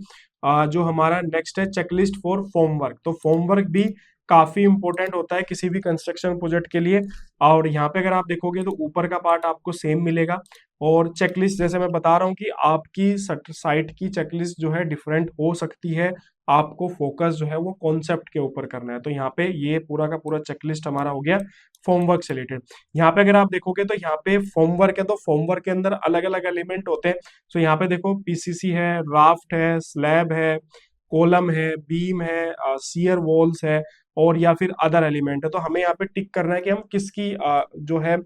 जो हमारा नेक्स्ट है चेकलिस्ट फॉर फॉर्म वर्क। तो फॉर्म वर्क भी काफी इंपॉर्टेंट होता है किसी भी कंस्ट्रक्शन प्रोजेक्ट के लिए। और यहाँ पे अगर आप देखोगे तो ऊपर का पार्ट आपको सेम मिलेगा, और चेकलिस्ट जैसे मैं बता रहा हूँ कि आपकी साइट की चेकलिस्ट जो है डिफरेंट हो सकती है। आपको फोकस जो है वो कॉन्सेप्ट के ऊपर करना है। तो यहाँ पे ये पूरा का पूरा चेकलिस्ट हमारा हो गया फॉर्म वर्क से रिलेटेड। यहाँ पे अगर आप देखोगे तो यहाँ पे फॉर्म वर्क है, तो फॉर्म वर्क के अंदर अलग अलग एलिमेंट होते हैं। तो यहाँ पे देखो पीसीसी है, राफ्ट है, स्लैब है, कॉलम है, बीम है, सीयर वॉल्स है, और या फिर अदर एलिमेंट है। तो हमें यहाँ पे टिक करना है कि हम किसकी जो है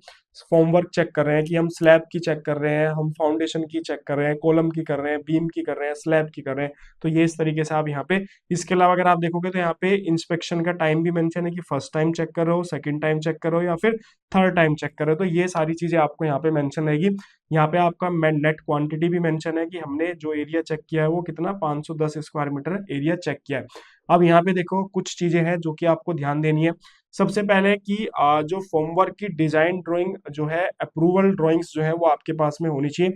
फॉर्मवर्क चेक कर रहे हैं, कि हम स्लैब की चेक कर रहे हैं, हम फाउंडेशन की चेक कर रहे हैं, कॉलम की कर रहे हैं, बीम की कर रहे हैं, स्लैब की कर रहे हैं। तो ये इस तरीके से आप यहाँ पे, इसके अलावा अगर आप देखोगे तो यहाँ पे इंस्पेक्शन का टाइम भी मेंशन है कि फर्स्ट टाइम चेक कर रहे हो, सेकंड टाइम चेक कर रहे हो, या फिर थर्ड टाइम चेक कर रहे हो। तो ये सारी चीजें आपको यहाँ पे मेंशन रहेगी। यहाँ पे आपका नेट क्वांटिटी भी मेंशन है कि हमने जो एरिया चेक किया है वो कितना 510 स्क्वायर मीटर एरिया चेक किया है। अब यहाँ पे देखो कुछ चीजें हैं जो कि आपको ध्यान देनी है। सबसे पहले कि जो फॉर्मवर्क की डिजाइन ड्राइंग जो है, अप्रूवल ड्राइंग्स जो है वो आपके पास में होनी चाहिए।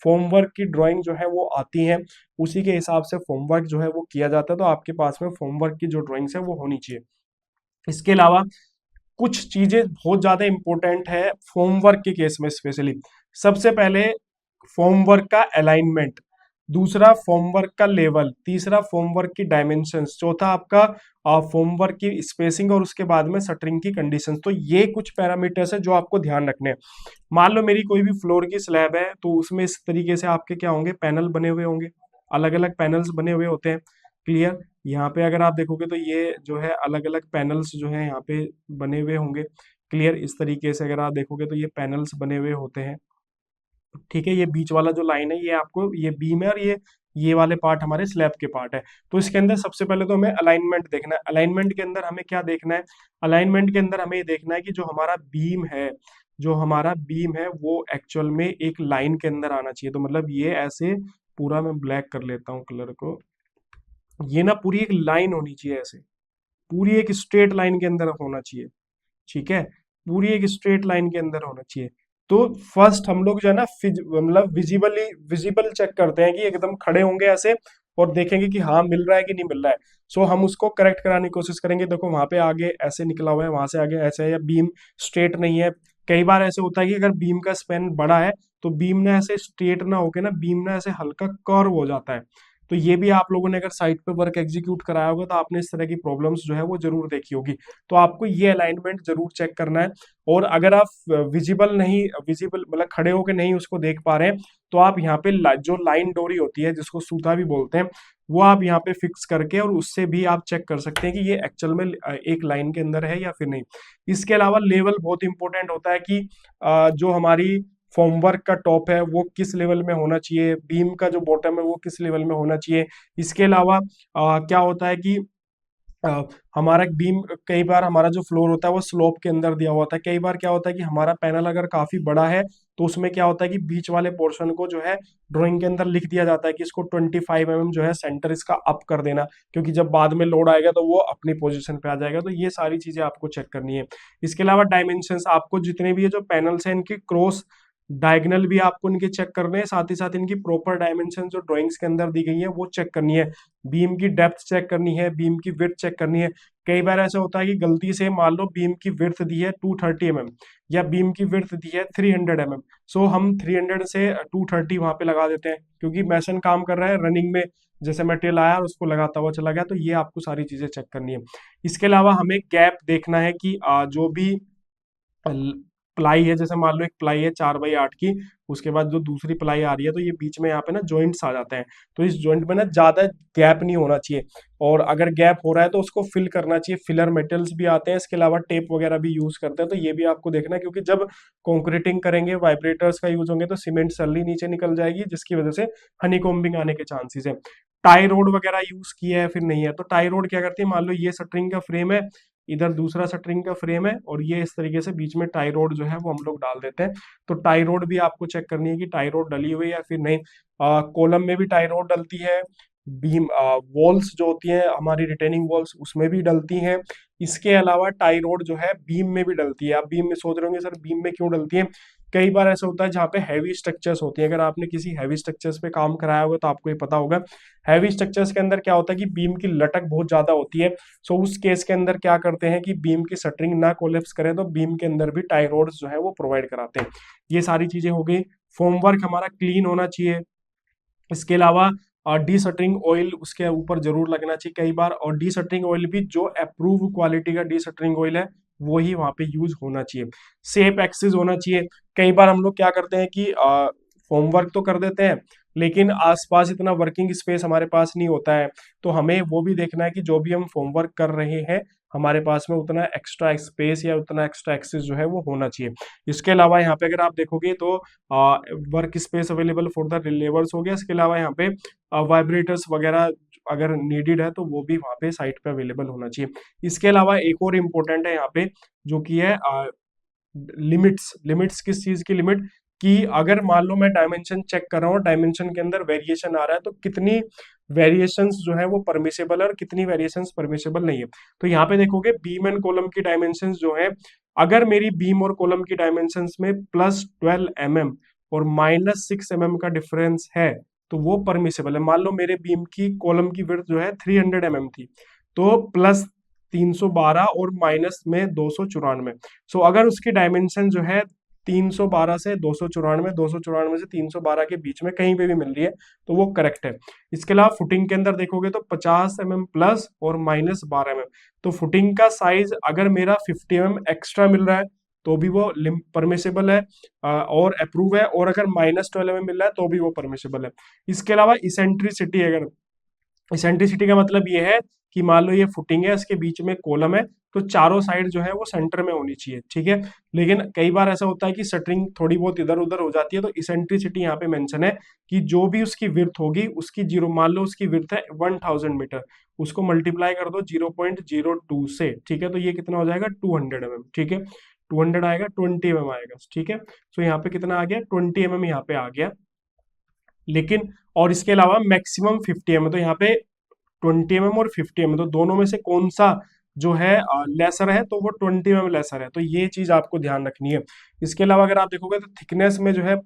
फॉर्मवर्क की ड्राइंग जो है वो आती है, उसी के हिसाब से फॉर्मवर्क जो है वो किया जाता है। तो आपके पास में फॉर्मवर्क की जो ड्राइंग्स है वो होनी चाहिए। इसके अलावा कुछ चीजें बहुत ज्यादा इंपॉर्टेंट है फॉर्मवर्क के केस में स्पेशली। सबसे पहले फॉर्मवर्क का अलाइनमेंट, दूसरा फॉर्मवर्क का लेवल, तीसरा फॉर्मवर्क की डायमेंशंस, चौथा आपका फॉर्मवर्क की स्पेसिंग, और उसके बाद में शटरिंग की कंडीशंस। तो ये कुछ पैरामीटर्स है जो आपको ध्यान रखने हैं। मान लो मेरी कोई भी फ्लोर की स्लैब है तो उसमें इस तरीके से आपके क्या होंगे, पैनल बने हुए होंगे, अलग अलग पैनल्स बने हुए होते हैं। क्लियर? यहाँ पे अगर आप देखोगे तो ये जो है अलग अलग पैनल्स जो है यहाँ पे बने हुए होंगे। क्लियर? इस तरीके से अगर आप देखोगे तो ये पैनल्स बने हुए होते हैं। ठीक है, ये बीच वाला जो लाइन है ये आपको, ये बीम है, और ये वाले पार्ट हमारे स्लैब के पार्ट है। तो इसके अंदर सबसे पहले तो हमें अलाइनमेंट देखना है। अलाइनमेंट के अंदर हमें क्या देखना है? अलाइनमेंट के अंदर हमें ये देखना है कि जो हमारा बीम है, जो हमारा बीम है वो एक्चुअल में एक लाइन के अंदर आना चाहिए। तो मतलब ये ऐसे पूरा, मैं ब्लैक कर लेता हूँ कलर को, ये ना पूरी एक लाइन होनी चाहिए ऐसे, पूरी एक स्ट्रेट लाइन के अंदर होना चाहिए। ठीक है, पूरी एक स्ट्रेट लाइन के अंदर होना चाहिए। तो फर्स्ट हम लोग जो है ना मतलब विजिबल चेक करते हैं कि एकदम खड़े होंगे ऐसे और देखेंगे कि हाँ मिल रहा है कि नहीं मिल रहा है। सो हम उसको करेक्ट कराने की कोशिश करेंगे। देखो वहां पे आगे ऐसे निकला हुआ है, वहां से आगे ऐसे है, या बीम स्ट्रेट नहीं है। कई बार ऐसे होता है कि अगर बीम का स्पेन बड़ा है तो बीम ना ऐसे स्ट्रेट ना होके ना बीम ना ऐसे हल्का कर्व हो जाता है। तो ये भी आप लोगों ने अगर साइट पे वर्क एग्जीक्यूट कराया होगा तो आपने इस तरह की प्रॉब्लम्स जो है वो जरूर देखी होगी। तो आपको ये अलाइनमेंट जरूर चेक करना है। और अगर आप विजिबल नहीं, विजिबल मतलब खड़े होकर नहीं उसको देख पा रहे हैं, तो आप यहाँ पे जो लाइन डोरी होती है जिसको सूता भी बोलते हैं, वो आप यहाँ पे फिक्स करके और उससे भी आप चेक कर सकते हैं कि ये एक्चुअल में एक लाइन के अंदर है या फिर नहीं। इसके अलावा लेवल बहुत इंपॉर्टेंट होता है कि जो हमारी फॉर्मवर्क का टॉप है वो किस लेवल में होना चाहिए, बीम का जो बॉटम है वो किस लेवल में होना चाहिए। इसके अलावा क्या होता है कि अ, हमारा बीम, कई बार हमारा जो फ्लोर होता है वो स्लोप के अंदर दिया हुआ होता है। कई बार क्या होता है कि हमारा पैनल अगर काफी बड़ा है तो उसमें क्या होता है कि बीच वाले पोर्शन को जो है ड्राइंग के अंदर लिख दिया जाता है कि इसको 25 mm जो है सेंटर इसका अप कर देना, क्योंकि जब बाद में लोड आएगा तो वो अपनी पोजीशन पे आ जाएगा। तो ये सारी चीजें आपको चेक करनी है। इसके अलावा डायमेंशंस, आपको जितने भी ये जो पैनल्स हैं इनकी क्रॉस डायगनल भी आपको इनके चेक करने हैं, साथ ही साथ इनकी प्रॉपर डायमेंशन जो ड्राइंग्स के अंदर दी गई है वो चेक करनी है। बीम की डेप्थ चेक करनी है, बीम की विड्थ चेक करनी है। कई बार ऐसा होता है कि गलती से मान लो बीम की विड्थ दी है 230 mm या बीम की विड्थ दी है 300 mm, सो हम 300 से 230 वहां पे लगा देते हैं, क्योंकि मैसन काम कर रहा है रनिंग में, जैसे मटेरियल आया और उसको लगाता हुआ चला गया। तो ये आपको सारी चीजें चेक करनी है। इसके अलावा हमें गैप देखना है कि जो भी प्लाई है, जैसे मान लो एक प्लाई है 4x8 की, उसके बाद जो दूसरी प्लाई आ रही है तो ये बीच में यहाँ पे ना जॉइंट्स आ जाते हैं। तो इस जॉइंट में ना ज्यादा गैप नहीं होना चाहिए, और अगर गैप हो रहा है तो उसको फिल करना चाहिए। फिलर मेटल्स भी आते हैं, इसके अलावा टेप वगैरह भी यूज करते हैं। तो ये भी आपको देखना है, क्योंकि जब कॉन्क्रीटिंग करेंगे वाइब्रेटर्स का यूज होंगे तो सीमेंट सल्ली नीचे निकल जाएगी, जिसकी वजह से हनीकॉम्बिंग आने के चांसेस है। टाई रोड वगैरह यूज किया है फिर नहीं है, तो टाई रोड क्या करती है, मान लो ये शटरिंग का फ्रेम है, इधर दूसरा शटरिंग का फ्रेम है, और ये इस तरीके से बीच में टाई रोड जो है वो हम लोग डाल देते हैं। तो टाई रोड भी आपको चेक करनी है कि टाई रोड डली हुई है या फिर नहीं। कॉलम में भी टाई रोड डलती है, बीम वॉल्स जो होती हैं हमारी रिटेनिंग वॉल्स उसमें भी डलती हैं। इसके अलावा टाई रोड जो है बीम में भी डलती है। आप बीम में सोच रहे होंगे सर बीम में क्यों डलती है। कई बार ऐसा होता है जहाँ पे हैवी स्ट्रक्चर्स होती है, अगर आपने किसी हैवी स्ट्रक्चर्स पे काम कराया होगा तो आपको ये पता होगा। हैवी स्ट्रक्चर्स के अंदर क्या होता है कि बीम की लटक बहुत ज्यादा होती है। सो उस केस के अंदर क्या करते हैं कि बीम की शटरिंग ना कोलेप्स करे तो बीम के अंदर भी टाई रोड्स जो है वो प्रोवाइड कराते हैं। ये सारी चीजें हो गई। फॉर्मवर्क हमारा क्लीन होना चाहिए। इसके अलावा डी शटरिंग ऑयल उसके ऊपर जरूर लगना चाहिए कई बार, और डी शटरिंग ऑयल भी जो अप्रूव क्वालिटी का डी शटरिंग ऑयल है वो ही वहां पे यूज होना चाहिए। सेफ एक्सेस होना चाहिए। कई बार हम लोग क्या करते हैं कि होमवर्क तो कर देते हैं लेकिन आसपास इतना वर्किंग स्पेस हमारे पास नहीं होता है। तो हमें वो भी देखना है कि जो भी हम होमवर्क कर रहे हैं हमारे पास में उतना एक्स्ट्रा स्पेस या उतना एक्स्ट्रा एक्सेस जो है वो होना चाहिए। इसके अलावा यहाँ पे अगर आप देखोगे तो work space available for the labours हो गया। इसके अलावा यहाँ पे वाइब्रेटर्स वगैरह अगर नीडेड है तो वो भी वहाँ पे साइट पे अवेलेबल होना चाहिए। इसके अलावा एक और इम्पोर्टेंट है यहाँ पे, जो कि है लिमिट्स। लिमिट्स किस चीज की लिमिट, कि अगर मान लो मैं डायमेंशन चेक कर रहा हूँ, डायमेंशन के अंदर वेरिएशन आ रहा है तो कितनी वेरिएशंस जो है वो परमिसेबल है और कितनी वेरिएशंस परमिसेबल नहीं है। तो यहाँ पे देखोगे बीम एंड कॉलम की डायमेंशंस जो है, अगर मेरी बीम और कॉलम की डायमेंशंस में +12 mm और -6 mm का डिफरेंस है तो वो परमिसेबल है। मान लो मेरे बीम की कॉलम की विड्थ जो है 300 mm थी, तो +312 और माइनस में 294। सो अगर उसकी डायमेंशन जो है 312 से 294, 294 से 312 के बीच में कहीं पे भी मिल रही है तो वो करेक्ट है। इसके अलावा फुटिंग के अंदर देखोगे तो 50 mm प्लस और -12 mm। तो फुटिंग का साइज अगर मेरा 50 mm एक्स्ट्रा मिल रहा है तो भी वो परमिसेबल है और अप्रूव है, और अगर -12 mm मिल रहा है तो भी वो परमिसेबल है। इसके अलावा इसेंट्रिसिटी, अगर इसेंट्रिसिटी का मतलब ये है कि मान लो ये फुटिंग है, इसके बीच में कॉलम है, तो चारों साइड जो है वो सेंटर में होनी चाहिए, ठीक है। लेकिन कई बार ऐसा होता है कि शटरिंग थोड़ी बहुत इधर उधर हो जाती है, तो इसेंट्रिसिटी यहाँ पे मेंशन है कि जो भी उसकी विड्थ होगी उसकी जीरो, मान लो उसकी विड्थ है 1000 मीटर, उसको मल्टीप्लाई कर दो 0.02 से, ठीक है। तो ये कितना हो जाएगा 200 mm, ठीक है। 200 आएगा, 20 mm आएगा, ठीक है। तो यहाँ पे कितना आ गया 20 mm यहाँ पे आ गया। लेकिन और इसके अलावा मैक्सिमम 50 mm, तो यहाँ पे 20 mm और 50 mm, तो दोनों में से कौन सा जो है लेसर है, तो वो 20 mm लेसर है। तो ये चीज आपको ध्यान रखनी है। इसके अलावा अगर आप देखोगे तो थिकनेस में जो है +/-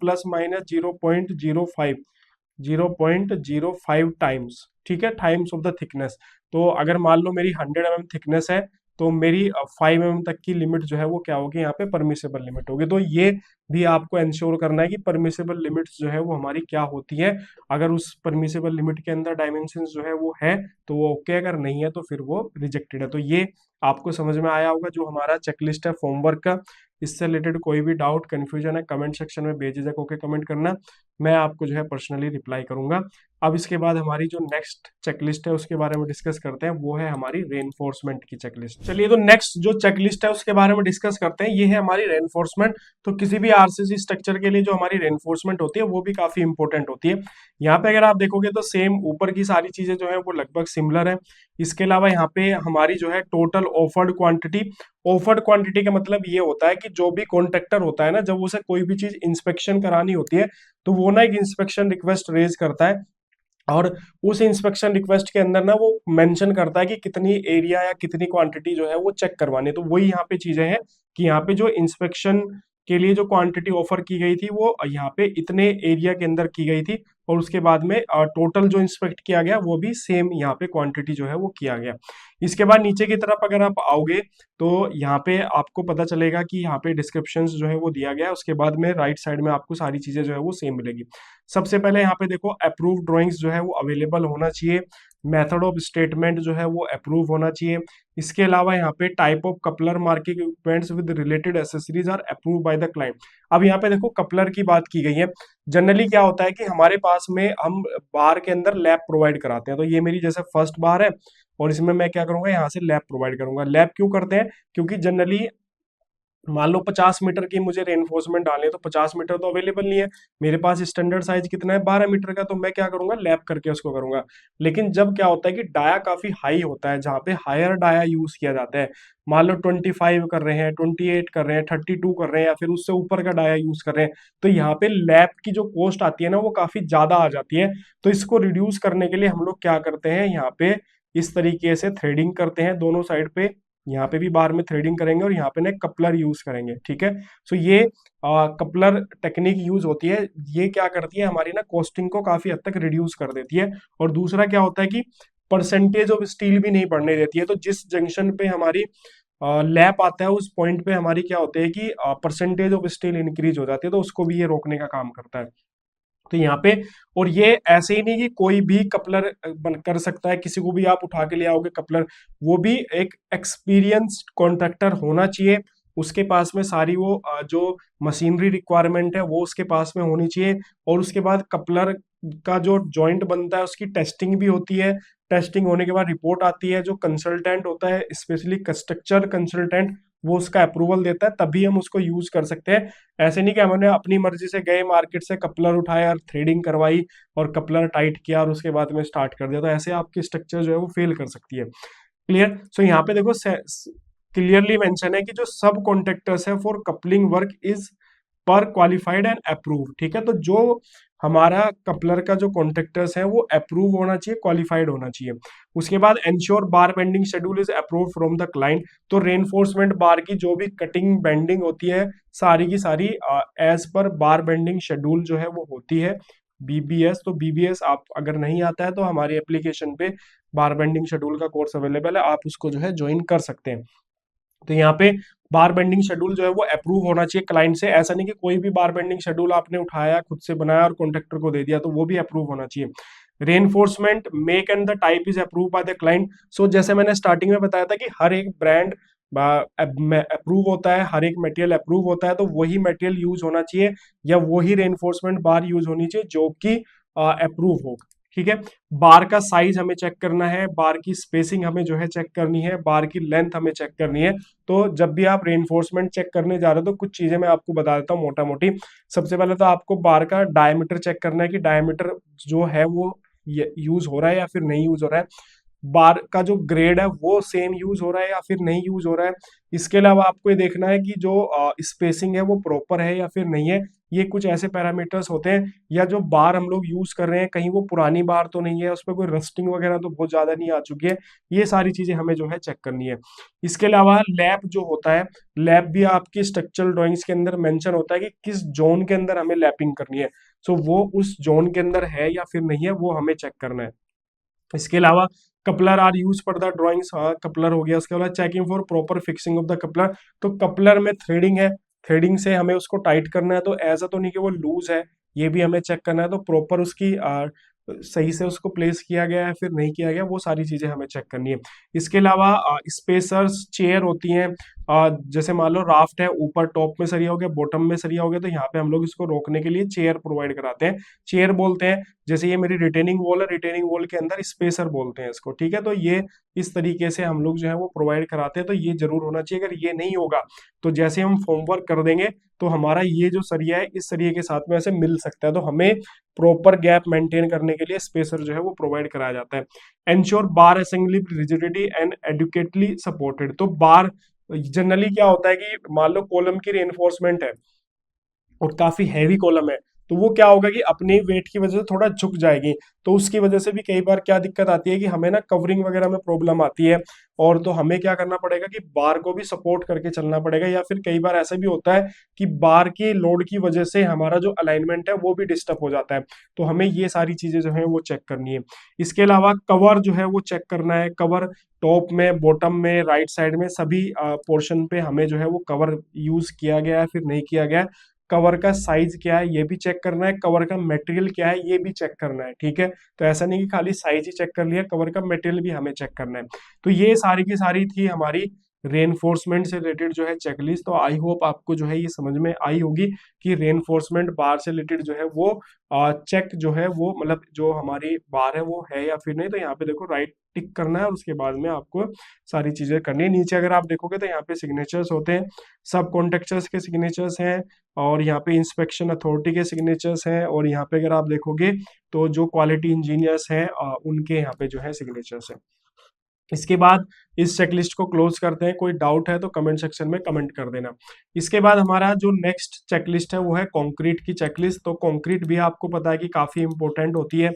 0.05 टाइम्स, ठीक है, टाइम्स ऑफ द थिकनेस। तो अगर मान लो मेरी 100 mm थिकनेस है तो मेरी 5 mm तक की लिमिट जो है वो क्या होगी, यहाँ पे परमिसेबल लिमिट होगी। तो ये भी आपको इंश्योर करना है कि परमिसेबल लिमिट्स जो है वो हमारी क्या होती है। अगर उस परमिसेबल लिमिट के अंदर डायमेंशन जो है वो है तो वो ओके, अगर नहीं है तो फिर वो रिजेक्टेड है। तो ये आपको समझ में आया होगा जो हमारा चेकलिस्ट है होमवर्क का। इससे रिलेटेड कोई भी डाउट कंफ्यूजन है कमेंट सेक्शन में बेझिझक होकर कमेंट करना, मैं आपको जो है पर्सनली रिप्लाई करूंगा। अब इसके बाद हमारी जो नेक्स्ट चेकलिस्ट है उसके बारे में डिस्कस करते हैं, वो है हमारी रेनफोर्समेंट की चेकलिस्ट। चलिए, तो नेक्स्ट जो चेकलिस्ट है उसके बारे में डिस्कस करते हैं, ये है हमारी रेनफोर्समेंट। तो किसी भी आरसीसी स्ट्रक्चर के लिए जो हमारी रेनफोर्समेंट होती है वो भी काफी इंपॉर्टेंट होती है। यहाँ पे अगर आप देखोगे तो सेम ऊपर की सारी चीजें जो है वो लगभग सिमिलर है। इसके अलावा यहाँ पे हमारी जो है टोटल ऑफर्ड क्वांटिटी का मतलब ये होता है कि जो भी कॉन्ट्रैक्टर होता है ना, जब उसे कोई भी चीज इंस्पेक्शन करानी होती है तो वो ना एक इंस्पेक्शन रिक्वेस्ट रेज करता है, और उस इंस्पेक्शन रिक्वेस्ट के अंदर ना वो मेंशन करता है कि कितनी एरिया या कितनी क्वांटिटी जो है वो चेक करवानी है। तो वही यहाँ पे चीजें हैं कि यहाँ पे जो इंस्पेक्शन के लिए जो क्वांटिटी ऑफर की गई थी वो यहाँ पे इतने एरिया के अंदर की गई थी, और उसके बाद में टोटल जो इंस्पेक्ट किया गया वो भी सेम यहाँ पे क्वांटिटी जो है वो किया गया। इसके बाद नीचे की तरफ अगर आप आओगे तो यहाँ पे आपको पता चलेगा कि यहाँ पे डिस्क्रिप्शंस जो है वो दिया गया है। उसके बाद में राइट साइड में आपको सारी चीजें जो है वो सेम मिलेगी। सबसे पहले यहाँ पे देखो अप्रूव ड्राइंग्स जो है वो अवेलेबल होना चाहिए, मेथड ऑफ स्टेटमेंट जो है वो अप्रूव होना चाहिए। इसके अलावा यहाँ पे type of coupler marking equipments with related accessories are approve by the client. अब यहाँ पे देखो कपलर की बात की गई है। जनरली क्या होता है कि हमारे पास में हम बार के अंदर लैब प्रोवाइड कराते हैं, तो ये मेरी जैसे फर्स्ट बार है और इसमें मैं क्या करूंगा, यहाँ से लैब प्रोवाइड करूंगा। लैब क्यों करते हैं, क्योंकि जनरली मान लो 50 मीटर की मुझे रेनफोर्समेंट डालनी है, तो 50 मीटर तो अवेलेबल नहीं है मेरे पास। स्टैंडर्ड साइज कितना है, 12 मीटर का, तो मैं क्या करूंगा, लैप करके उसको करूंगा। लेकिन जब क्या होता है कि डाया काफी हाई होता है, जहाँ पे हायर डाया यूज किया जाता है, मान लो 25 कर रहे हैं, 28 कर रहे हैं, 32 कर रहे हैं, या फिर उससे ऊपर का डाया यूज कर रहे हैं, तो यहाँ पे लैप की जो कॉस्ट आती है ना वो काफी ज्यादा आ जाती है। तो इसको रिड्यूस करने के लिए हम लोग क्या करते हैं, यहाँ पे इस तरीके से थ्रेडिंग करते हैं दोनों साइड पे। यहाँ पे भी बार में थ्रेडिंग करेंगे और यहाँ पे ना कपलर यूज करेंगे, ठीक है। सो ये कपलर टेक्निक यूज होती है। ये क्या करती है, हमारी ना कॉस्टिंग को काफी हद तक रिड्यूस कर देती है। और दूसरा क्या होता है कि परसेंटेज ऑफ स्टील भी नहीं बढ़ने देती है। तो जिस जंक्शन पे हमारी लैप आता है उस पॉइंट पे हमारी क्या होते हैं कि परसेंटेज ऑफ स्टील इंक्रीज हो जाती है, तो उसको भी ये रोकने का काम करता है। तो यहाँ पे, और ये ऐसे ही नहीं कि कोई भी कपलर बन कर सकता है, किसी को भी आप उठा के ले आओगे कपलर, वो भी एक एक्सपीरियंस्ड कॉन्ट्रैक्टर होना चाहिए। उसके पास में सारी वो जो मशीनरी रिक्वायरमेंट है वो उसके पास में होनी चाहिए। और उसके बाद कपलर का जो जॉइंट बनता है उसकी टेस्टिंग भी होती है। टेस्टिंग होने के बाद रिपोर्ट आती है, जो कंसल्टेंट होता है स्पेशली स्ट्रक्चर कंसल्टेंट, वो उसका अप्रूवल देता है, तभी हम उसको यूज कर सकते हैं। ऐसे नहीं कि हमने अपनी मर्जी से गए मार्केट से कपलर उठाया और थ्रेडिंग करवाई और कपलर टाइट किया और उसके बाद में स्टार्ट कर दिया, तो ऐसे आपकी स्ट्रक्चर जो है वो फेल कर सकती है। क्लियर। सो यहाँ पे देखो क्लियरली मेंशन है कि जो सब कॉन्ट्रैक्टर्स है फॉर कपलिंग वर्क इज पर क्वालिफाइड एंड अप्रूव, ठीक है। तो जो हमारा कपलर का जो कॉन्ट्रैक्टर्स है वो अप्रूव होना चाहिए, क्वालिफाइड होना चाहिए। उसके बाद ensure bar bending schedule is approve from the client. तो रेनफोर्समेंट बार की जो भी कटिंग बेंडिंग होती है सारी की सारी एज पर बार बेंडिंग शेड्यूल जो है वो होती है, बीबीएस। तो बीबीएस आप अगर नहीं आता है तो हमारी एप्लीकेशन पे बार बेंडिंग शेड्यूल का कोर्स अवेलेबल है, आप उसको जो है ज्वाइन कर सकते हैं। तो यहाँ पे बार बेंडिंग शेड्यूल जो है वो अप्रूव होना चाहिए क्लाइंट से। ऐसा नहीं कि कोई भी बार बेंडिंग शेड्यूल आपने उठाया खुद से बनाया और कॉन्ट्रैक्टर को दे दिया, तो वो भी अप्रूव होना चाहिए। Reinforcement make and the type is approve by the client. So जैसे मैंने स्टार्टिंग में बताया था कि हर एक ब्रांड अप्रूव होता है, हर एक मटेरियल अप्रूव होता है, तो वही मटेरियल यूज होना चाहिए या वही रेनफोर्समेंट बार यूज होनी चाहिए जो कि अप्रूव हो, ठीक है। बार का साइज हमें चेक करना है, बार की स्पेसिंग हमें जो है चेक करनी है, बार की लेंथ हमें चेक करनी है। तो जब भी आप रेनफोर्समेंट चेक करने जा रहे हो तो कुछ चीजें मैं आपको बता देता हूँ मोटा मोटी। सबसे पहले तो आपको बार का डायमीटर चेक करना है कि डायमीटर जो है वो यूज हो रहा है या फिर नहीं यूज हो रहा है। बार का जो ग्रेड है वो सेम यूज हो रहा है या फिर नहीं यूज हो रहा है। इसके अलावा आपको ये देखना है कि जो स्पेसिंग है वो प्रॉपर है या फिर नहीं है। ये कुछ ऐसे पैरामीटर्स होते हैं। या जो बार हम लोग यूज कर रहे हैं कहीं वो पुरानी बार तो नहीं है, उस पर कोई रस्टिंग वगैरह तो बहुत ज्यादा नहीं आ चुकी है। ये सारी चीजें हमें जो है चेक करनी है। इसके अलावा लैब जो होता है, लैब भी आपकी स्ट्रक्चरल ड्राइंग्स के अंदर मेंशन होता है कि किस जोन के अंदर हमें लैपिंग करनी है। सो वो उस जोन के अंदर है या फिर नहीं है वो हमें चेक करना है। इसके अलावा coupler are use for the drawings, हाँ कपलर हो गया। उसके बाद checking for proper fixing of the coupler. तो कपलर में थ्रेडिंग है, थ्रेडिंग से हमें उसको टाइट करना है, तो ऐसा तो नहीं कि वो लूज है, ये भी हमें चेक करना है। तो प्रॉपर उसकी सही से उसको प्लेस किया गया है फिर नहीं किया गया, वो सारी चीजें हमें चेक करनी है। इसके अलावा स्पेसर्स चेयर होती हैं, जैसे मान लो राफ्ट है, ऊपर टॉप में सरिया हो गया, बॉटम में सरिया हो गया, तो यहाँ पे हम लोग इसको रोकने के लिए चेयर प्रोवाइड कराते हैं, चेयर बोलते हैं। जैसे ये मेरी रिटेनिंग वॉल है, रिटेनिंग वॉल के अंदर स्पेसर बोलते हैं इसको, ठीक है। तो ये इस तरीके से हम लोग जो है वो प्रोवाइड कराते हैं, तो ये जरूर होना चाहिए। अगर ये नहीं होगा तो जैसे हम होमवर्क कर देंगे तो हमारा ये जो सरिया है इस सरिये के साथ में ऐसे मिल सकता है, तो हमें प्रॉपर गैप मेंटेन करने के लिए स्पेसर जो है वो प्रोवाइड कराया जाता है। Ensure bar assembly rigidity and adequately supported. तो बार जनरली क्या होता है कि मान लो कॉलम की रेनफोर्समेंट है और काफी हैवी कॉलम है, तो वो क्या होगा कि अपने वेट की वजह से थोड़ा झुक जाएगी, तो उसकी वजह से भी कई बार क्या दिक्कत आती है कि हमें ना कवरिंग वगैरह में प्रॉब्लम आती है, और तो हमें क्या करना पड़ेगा कि बार को भी सपोर्ट करके चलना पड़ेगा, या फिर कई बार ऐसा भी होता है कि बार की लोड की वजह से हमारा जो अलाइनमेंट है वो भी डिस्टर्ब हो जाता है, तो हमें ये सारी चीजें जो है वो चेक करनी है। इसके अलावा कवर जो है वो चेक करना है, कवर टॉप में, बॉटम में, राइट साइड में, सभी पोर्शन पे हमें जो है वो कवर यूज किया गया है फिर नहीं किया गया है, कवर का साइज क्या है ये भी चेक करना है, कवर का मटेरियल क्या है ये भी चेक करना है, ठीक है। तो ऐसा नहीं कि खाली साइज ही चेक कर लिया, कवर का मटेरियल भी हमें चेक करना है। तो ये सारी की सारी थी हमारी रेनफोर्समेंट से रिलेटेड जो है चेकलिस्ट। तो आई होप आपको जो है ये समझ में आई होगी कि रेनफोर्समेंट बार से रिलेटेड जो है वो चेक जो है वो मतलब जो हमारी बार है वो है या फिर नहीं। तो यहाँ पे देखो राइट टिक करना है और उसके बाद में आपको सारी चीजें करनी है। नीचे अगर आप देखोगे तो यहाँ पे सिग्नेचर्स होते हैं, सब कॉन्ट्रेक्टर्स के सिग्नेचर्स हैं, और यहाँ पे इंस्पेक्शन अथॉरिटी के सिग्नेचर्स हैं, और यहाँ पे अगर आप देखोगे तो जो क्वालिटी इंजीनियर्स हैं उनके यहाँ पे जो है सिग्नेचर्स हैं। इसके बाद इस चेकलिस्ट को क्लोज करते हैं। कोई डाउट है तो कमेंट सेक्शन में कमेंट कर देना। इसके बाद हमारा जो नेक्स्ट चेकलिस्ट है वो है कंक्रीट की चेकलिस्ट। तो कंक्रीट भी आपको पता है कि काफी इंपॉर्टेंट होती है,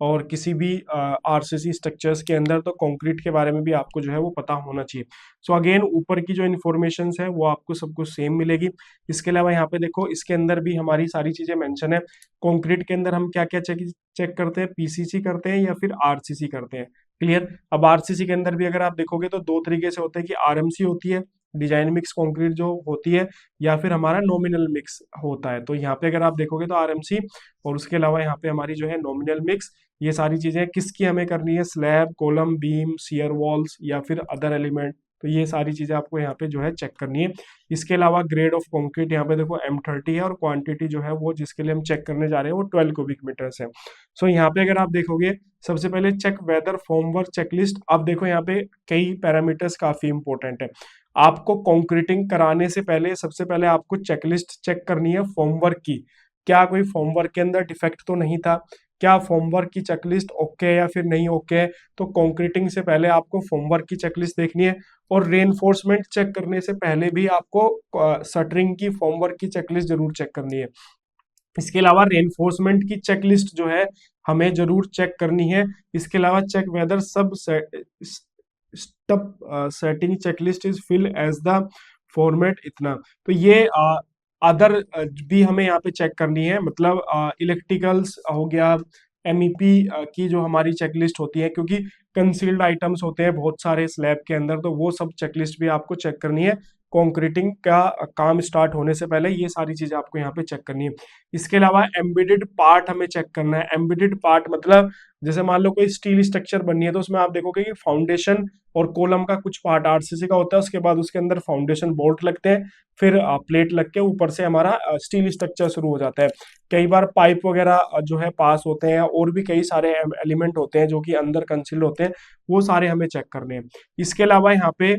और किसी भी आरसीसी स्ट्रक्चर्स के अंदर तो कंक्रीट के बारे में भी आपको जो है वो पता होना चाहिए। सो अगेन ऊपर की जो इन्फॉर्मेशन है वो आपको सब कुछ सेम मिलेगी। इसके अलावा यहाँ पे देखो इसके अंदर भी हमारी सारी चीजें मेंशन है। कंक्रीट के अंदर हम क्या क्या चेक चेक करते हैं, पीसीसी करते हैं या फिर आरसीसी करते हैं, क्लियर। अब आरसीसी के अंदर भी अगर आप देखोगे तो दो तरीके से होते हैं कि आरएमसी होती है, डिजाइन मिक्स कंक्रीट जो होती है, या फिर हमारा नॉमिनल मिक्स होता है। तो यहाँ पे अगर आप देखोगे तो आरएमसी, और उसके अलावा यहाँ पे हमारी जो है नॉमिनल मिक्स, ये सारी चीजें किसकी हमें करनी है, slab, column, beam, shear walls या फिर अदर एलिमेंट। तो ये सारी चीजें आपको यहाँ पे जो है चेक करनी है। इसके अलावा ग्रेड ऑफ कंक्रीट यहाँ पे देखो M30 है, और क्वांटिटी जो है वो जिसके लिए हम चेक करने जा रहे हैं वो 12 क्यूबिक मीटर्स है। सो यहाँ पे अगर आप देखोगे सबसे पहले चेक वेदर फॉर्मवर्क चेकलिस्ट। अब देखो यहाँ पे कई पैरामीटर्स काफी इंपॉर्टेंट है। आपको कंक्रीटिंग कराने से पहले सबसे पहले आपको चेकलिस्ट चेक करनी है फॉर्मवर्क की, क्या कोई फॉर्मवर्क के अंदर डिफेक्ट तो नहीं था, क्या फॉर्मवर्क की चेकलिस्ट ओके है या फिर नहीं ओके है। तो कंक्रीटिंग से पहले आपको फॉर्मवर्क की चेकलिस्ट देखनी है, और रेनफोर्समेंट चेक करने से पहले भी आपको शटरिंग की फॉर्मवर्क की चेकलिस्ट जरूर चेक करनी है। इसके अलावा रेनफोर्समेंट की चेकलिस्ट जो है हमें जरूर चेक करनी है। इसके अलावा check whether sub step setting checklist is fill as the format, इतना। तो ये अदर भी हमें यहाँ पे चेक करनी है, मतलब इलेक्ट्रिकल्स हो गया, एमईपी की जो हमारी चेकलिस्ट होती है, क्योंकि कंसील्ड आइटम्स होते हैं बहुत सारे स्लैब के अंदर, तो वो सब चेकलिस्ट भी आपको चेक करनी है। कंक्रीटिंग का काम स्टार्ट होने से पहले ये सारी चीजें आपको यहाँ पे चेक करनी है। इसके अलावा एम्बेडेड पार्ट हमें चेक करना है। एम्बेडेड पार्ट मतलब जैसे मान लो कोई स्टील स्ट्रक्चर बननी है, तो उसमें आप देखोगे कि फाउंडेशन और कॉलम का कुछ पार्ट आरसीसी का होता है, उसके बाद उसके अंदर फाउंडेशन बोल्ट लगते हैं, फिर प्लेट लग के ऊपर से हमारा स्टील स्ट्रक्चर शुरू हो जाता है। कई बार पाइप वगैरह जो है पास होते हैं, और भी कई सारे एलिमेंट होते हैं जो कि अंदर कंसील्ड होते हैं, वो सारे हमें चेक करने हैं। इसके अलावा यहाँ पे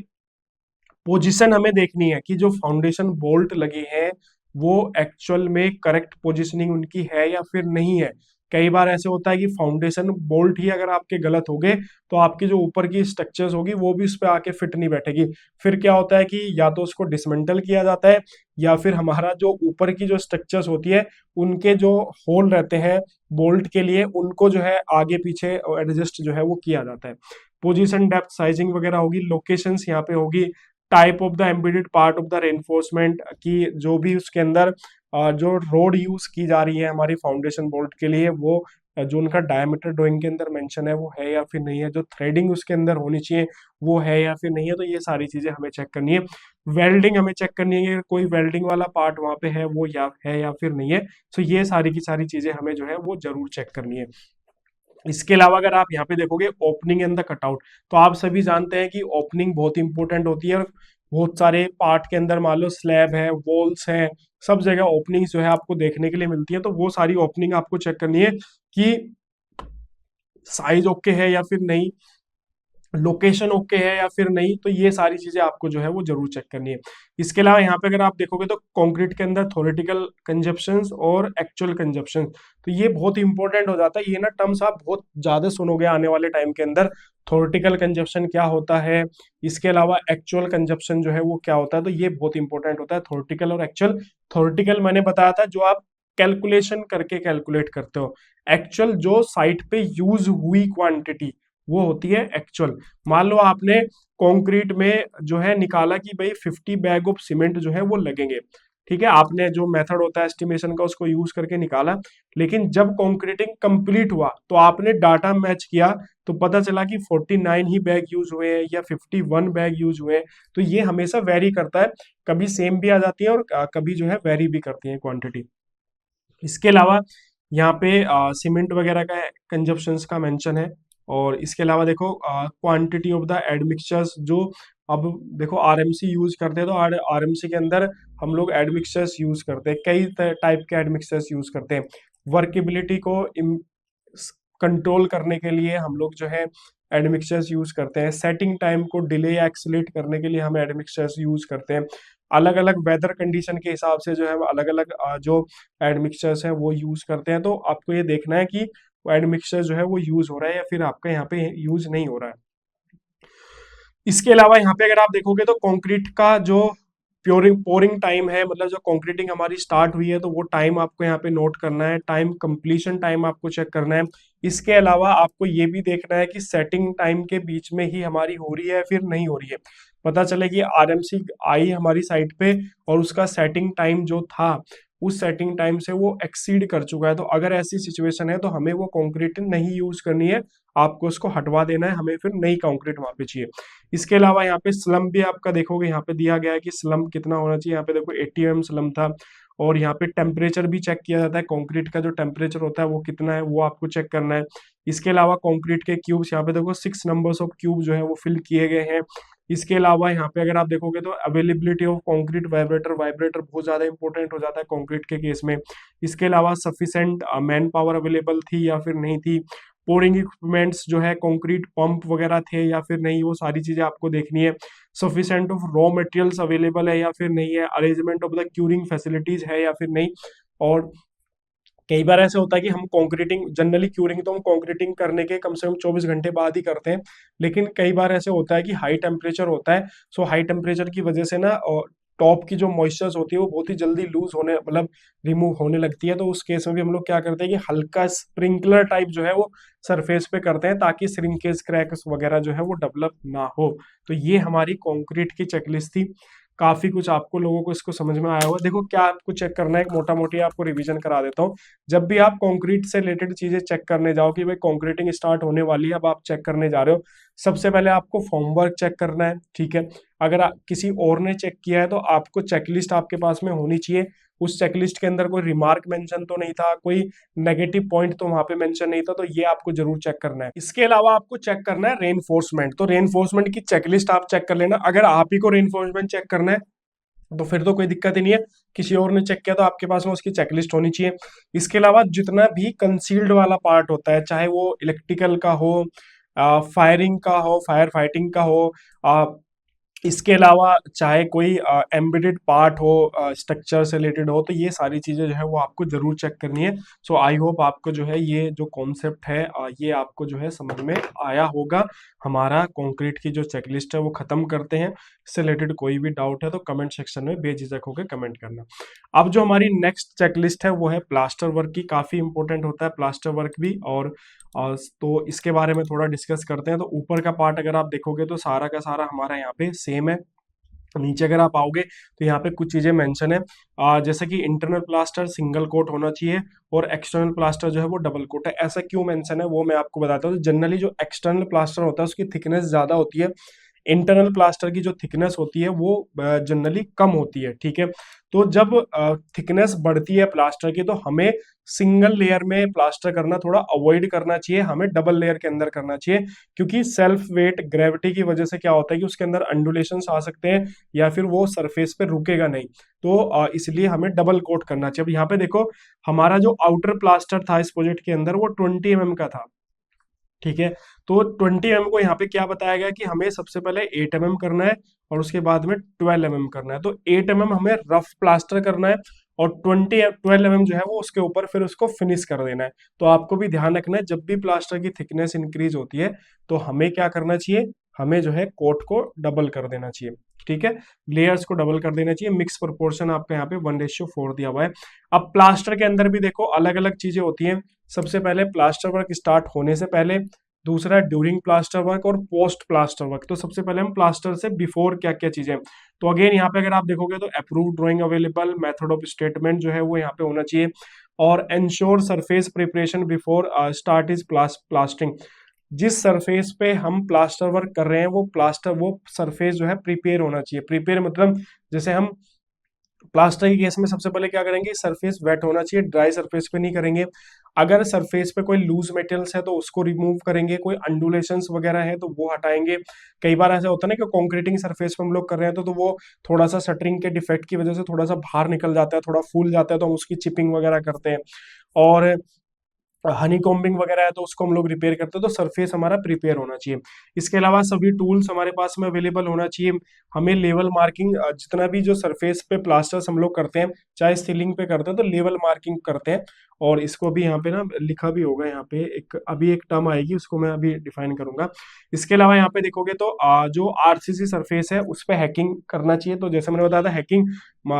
पोजीशन हमें देखनी है कि जो फाउंडेशन बोल्ट लगे हैं वो एक्चुअल में करेक्ट पोजीशनिंग उनकी है या फिर नहीं है। कई बार ऐसे होता है कि फाउंडेशन बोल्ट ही अगर आपके गलत हो गए तो आपकी जो ऊपर की स्ट्रक्चर्स होगी वो भी उस पर आके फिट नहीं बैठेगी। फिर क्या होता है कि या तो उसको डिसमेंटल किया जाता है, या फिर हमारा जो ऊपर की जो स्ट्रक्चर्स होती है उनके जो होल रहते हैं बोल्ट के लिए, उनको जो है आगे पीछे एडजस्ट जो है वो किया जाता है। पोजीशन, डेप्थ, साइजिंग वगैरह होगी, लोकेशंस यहाँ पे होगी, type of the embedded part of the reinforcement की जो भी उसके अंदर जो रोड यूज की जा रही है हमारी फाउंडेशन बोल्ट के लिए, वो जो उनका डायमीटर ड्राइंग के अंदर मेंशन है वो है या फिर नहीं है, जो थ्रेडिंग उसके अंदर होनी चाहिए वो है या फिर नहीं है। तो ये सारी चीजें हमें चेक करनी है। वेल्डिंग हमें चेक करनी है कि कोई वेल्डिंग वाला पार्ट वहां पे है वो या है या फिर नहीं है। सो ये सारी की सारी चीजें हमें जो है वो जरूर चेक करनी है। इसके अलावा अगर आप यहाँ पे देखोगे ओपनिंग एंड द कटआउट, तो आप सभी जानते हैं कि ओपनिंग बहुत इंपॉर्टेंट होती है, और बहुत सारे पार्ट के अंदर मान लो स्लैब है, वॉल्स है, सब जगह ओपनिंग जो है आपको देखने के लिए मिलती है। तो वो सारी ओपनिंग आपको चेक करनी है कि साइज ओके है या फिर नहीं, लोकेशन ओके है या फिर नहीं। तो ये सारी चीजें आपको जो है वो जरूर चेक करनी है। इसके अलावा यहाँ पे अगर आप देखोगे तो कंक्रीट के अंदर थ्योरेटिकल कंजप्शंस और एक्चुअल कंजप्शन, तो ये बहुत इंपॉर्टेंट हो जाता है। ये ना टर्म्स आप बहुत ज्यादा सुनोगे आने वाले टाइम के अंदर, थ्योरेटिकल कंजप्शन क्या होता है, इसके अलावा एक्चुअल कंजप्शन जो है वो क्या होता है। तो ये बहुत इंपॉर्टेंट होता है, थ्योरेटिकल और एक्चुअल। थ्योरेटिकल मैंने बताया था जो आप कैलकुलेशन करके कैलकुलेट करते हो, एक्चुअल जो साइट पे यूज हुई क्वांटिटी वो होती है एक्चुअल। मान लो आपने कंक्रीट में जो है निकाला कि भाई 50 बैग ऑफ सीमेंट जो है वो लगेंगे, ठीक है, आपने जो मेथड होता है एस्टिमेशन का उसको यूज करके निकाला, लेकिन जब कंक्रीटिंग कंप्लीट हुआ तो आपने डाटा मैच किया तो पता चला कि 49 ही बैग यूज हुए हैं या 51 बैग यूज हुए हैं। तो ये हमेशा वेरी करता है, कभी सेम भी आ जाती है और कभी जो है वेरी भी करती है क्वांटिटी। इसके अलावा यहाँ पे सीमेंट वगैरह का कंजप्शंस का मेंशन है। और इसके अलावा देखो क्वांटिटी ऑफ द एडमिक्सचर्स, जो अब देखो आरएमसी यूज करते हैं तो आरएमसी के अंदर हम लोग एडमिक्सचर्स यूज करते हैं, कई टाइप के एडमिक्सचर्स यूज करते हैं। वर्केबिलिटी को कंट्रोल करने के लिए हम लोग जो है एडमिक्सचर्स यूज करते हैं, सेटिंग टाइम को डिले या एक्सीलेट करने के लिए हम एडमिक्सचर्स यूज करते हैं, अलग अलग वेदर कंडीशन के हिसाब से जो है अलग अलग जो एडमिक्सचर्स है वो यूज करते हैं। तो आपको ये देखना है कि वो एडमिक्सचर जो है वो यूज हो रहा है या फिर आपका यहाँ पे यूज नहीं हो रहा है। इसके अलावा यहाँ पे अगर आप देखोगे तो कंक्रीट का जो पोरिंग टाइम है, मतलब जो कंक्रीटिंग हमारी स्टार्ट हुई है तो वो टाइम आपको यहाँ पे नोट करना है, टाइम कंप्लीशन टाइम आपको चेक करना है। इसके अलावा आपको ये भी देखना है कि सेटिंग टाइम के बीच में ही हमारी हो रही है फिर नहीं हो रही है। पता चले कि आरएमसी आई हमारी साइट पे और उसका सेटिंग टाइम जो था उस सेटिंग टाइम से वो एक्सीड कर चुका है, तो अगर ऐसी सिचुएशन है तो हमें वो कंक्रीट नहीं यूज करनी है, आपको उसको हटवा देना है, हमें फिर नई कंक्रीट वहां पे चाहिए। इसके अलावा यहाँ पे स्लम भी आपका देखोगे, यहाँ पे दिया गया है कि स्लम कितना होना चाहिए। यहाँ पे देखो 80 mm स्लम था। और यहाँ पे टेम्परेचर भी चेक किया जाता है, कंक्रीट का जो टेम्परेचर होता है वो कितना है वो आपको चेक करना है। इसके अलावा कंक्रीट के क्यूब्स, यहाँ पे देखो 6 नंबर्स ऑफ क्यूब जो है वो फिल किए गए हैं। इसके अलावा यहाँ पे अगर आप देखोगे तो availability of concrete vibrator, vibrator बहुत ज्यादा इंपॉर्टेंट हो जाता है कंक्रीट के केस में। इसके अलावा सफिशेंट मैन पावर अवेलेबल थी या फिर नहीं थी, पोरिंग इक्विपमेंट्स जो है कंक्रीट पंप वगैरह थे या फिर नहीं, वो सारी चीजें आपको देखनी है। Sufficient of raw materials available है या फिर नहीं है, arrangement of the curing facilities है या फिर नहीं। और कई बार ऐसे होता है कि हम कंक्रीटिंग, जनरली क्यूरिंग तो हम कंक्रीटिंग करने के कम से कम 24 घंटे बाद ही करते हैं, लेकिन कई बार ऐसे होता है कि हाई टेम्परेचर होता है। सो हाई टेम्परेचर की वजह से ना टॉप की जो मॉइस्चर्स होती है वो बहुत ही जल्दी लूज होने, मतलब रिमूव होने लगती है। तो उस केस में भी हम लोग क्या करते हैं कि हल्का स्प्रिंकलर टाइप जो है वो सरफेस पे करते हैं ताकि श्रिंकेज क्रैक्स वगैरह जो है वो डेवलप ना हो। तो ये हमारी कंक्रीट की चेकलिस्ट थी। काफी कुछ आपको लोगों को इसको समझ में आया होगा। देखो क्या आपको चेक करना है, मोटा मोटी आपको रिवीजन करा देता हूँ। जब भी आप कंक्रीट से रिलेटेड चीजें चेक करने जाओ कि भाई कंक्रीटिंग स्टार्ट होने वाली है, अब आप चेक करने जा रहे हो, सबसे पहले आपको फॉर्मवर्क चेक करना है, ठीक है। अगर किसी और ने चेक किया है तो आपको चेकलिस्ट आपके पास में होनी चाहिए। उस चेकलिस्ट के अंदर कोई रिमार्क मेंशन तो नहीं था, कोई नेगेटिव पॉइंट तो वहां पे मेंशन नहीं था, तो ये आपको जरूर चेक करना है। इसके अलावा आपको चेक करना है रेनफोर्समेंट, तो रेनफोर्समेंट की चेकलिस्ट आप चेक कर लेना। अगर आप ही को रेनफोर्समेंट चेक करना है तो फिर तो कोई दिक्कत ही नहीं है, किसी और ने चेक किया तो आपके पास में उसकी चेकलिस्ट होनी चाहिए। इसके अलावा जितना भी कंसील्ड वाला पार्ट होता है, चाहे वो इलेक्ट्रिकल का हो, फायरिंग का हो, फायर फाइटिंग का हो, इसके अलावा चाहे कोई एम्बेडेड पार्ट हो, स्ट्रक्चर से रिलेटेड हो, तो ये सारी चीजें जो है वो आपको जरूर चेक करनी है। सो आई होप आपको जो है ये जो कॉन्सेप्ट है ये आपको जो है समझ में आया होगा। हमारा कंक्रीट की जो चेकलिस्ट है वो खत्म करते हैं। इससे रिलेटेड कोई भी डाउट है तो कमेंट सेक्शन में बेझिझक होकर कमेंट करना। अब जो हमारी नेक्स्ट चेकलिस्ट है वो है प्लास्टर वर्क की, काफी इंपॉर्टेंट होता है प्लास्टर वर्क भी। तो इसके बारे में थोड़ा डिस्कस करते हैं। तो ऊपर का पार्ट अगर आप देखोगे तो सारा का सारा हमारा यहाँ पे सेम है। नीचे अगर आप आओगे तो यहाँ पे कुछ चीजें मेंशन है, जैसे कि इंटरनल प्लास्टर सिंगल कोट होना चाहिए और एक्सटर्नल प्लास्टर जो है वो डबल कोट है। ऐसा क्यों मेंशन है वो मैं आपको बताता हूँ। जनरली जो एक्सटर्नल प्लास्टर होता है उसकी थिकनेस ज्यादा होती है, इंटरनल प्लास्टर की जो थिकनेस होती है वो जनरली कम होती है, ठीक है। तो जब थिकनेस बढ़ती है प्लास्टर की तो हमें सिंगल लेयर में प्लास्टर करना थोड़ा अवॉइड करना चाहिए, हमें डबल लेयर के अंदर करना चाहिए, क्योंकि सेल्फ वेट ग्रेविटी की वजह से क्या होता है कि उसके अंदर अंडुलेशंस आ सकते हैं या फिर वो सरफेस पे रुकेगा नहीं। तो इसलिए हमें डबल कोट करना चाहिए। अब यहाँ पे देखो, हमारा जो आउटर प्लास्टर था इस प्रोजेक्ट के अंदर वो 20 mm का था, ठीक है। तो 20 mm को यहाँ पे क्या बताया गया कि हमें सबसे पहले 8 mm करना है और उसके बाद में 12 mm करना है। तो 8 mm हमें रफ प्लास्टर करना है और 12 mm जो है वो उसके ऊपर फिर उसको फिनिश कर देना है। तो आपको भी ध्यान रखना है, जब भी प्लास्टर की थिकनेस इंक्रीज होती है तो हमें क्या करना चाहिए, हमें जो है कोट को डबल कर देना चाहिए, ठीक है। लेयर्स को डबल कर देना चाहिए। मिक्स प्रोपोर्शन आपका यहाँ पे 1:4 दिया हुआ है। अब प्लास्टर के अंदर भी देखो अलग अलग चीजें होती हैं। सबसे पहले प्लास्टर वर्क स्टार्ट होने से पहले, दूसरा ड्यूरिंग प्लास्टर वर्क और पोस्ट प्लास्टर वर्क। तो सबसे पहले हम प्लास्टर से बिफोर क्या क्या चीजें, तो अगेन यहाँ पे अगर आप देखोगे तो approve drawing available, method of statement जो है वो यहाँ पे होना चाहिए, और ensure surface preparation before start is plastering. जिस सरफेस पे हम प्लास्टर वर्क कर रहे हैं वो सरफेस जो है प्रिपेयर होना चाहिए। प्रिपेयर मतलब जैसे हम प्लास्टर के केस में सबसे पहले क्या करेंगे, सरफेस वेट होना चाहिए, ड्राई सरफेस पे नहीं करेंगे। अगर सरफेस पे कोई लूज मेटेरियल्स है तो उसको रिमूव करेंगे, कोई अंडुलेशंस वगैरह है तो वो हटाएंगे। कई बार ऐसा होता है ना कि कंक्रीटिंग सरफेस पे हम लोग कर रहे हैं तो वो थोड़ा सा शटरिंग के डिफेक्ट की वजह से थोड़ा सा बाहर निकल जाता है, थोड़ा फूल जाता है, तो हम उसकी चिपिंग वगैरह करते हैं। और हनी कॉम्बिंग वगैरह है तो उसको हम लोग रिपेयर करते हैं। तो सरफेस हमारा प्रिपेयर होना चाहिए। इसके अलावा सभी टूल्स हमारे पास में अवेलेबल होना चाहिए। हमें लेवल मार्किंग, जितना भी जो सरफेस पे प्लास्टर्स हम लोग करते हैं, चाहे सीलिंग पे करते हैं तो लेवल मार्किंग करते हैं। और इसको भी यहाँ पे ना लिखा भी होगा, यहाँ पे एक अभी एक टर्म आएगी उसको मैं अभी डिफाइन करूंगा। इसके अलावा यहाँ पे देखोगे तो जो आरसीसी सरफेस है उस पे हैकिंग करना चाहिए। तो जैसे मैंने बताया था, हैकिंग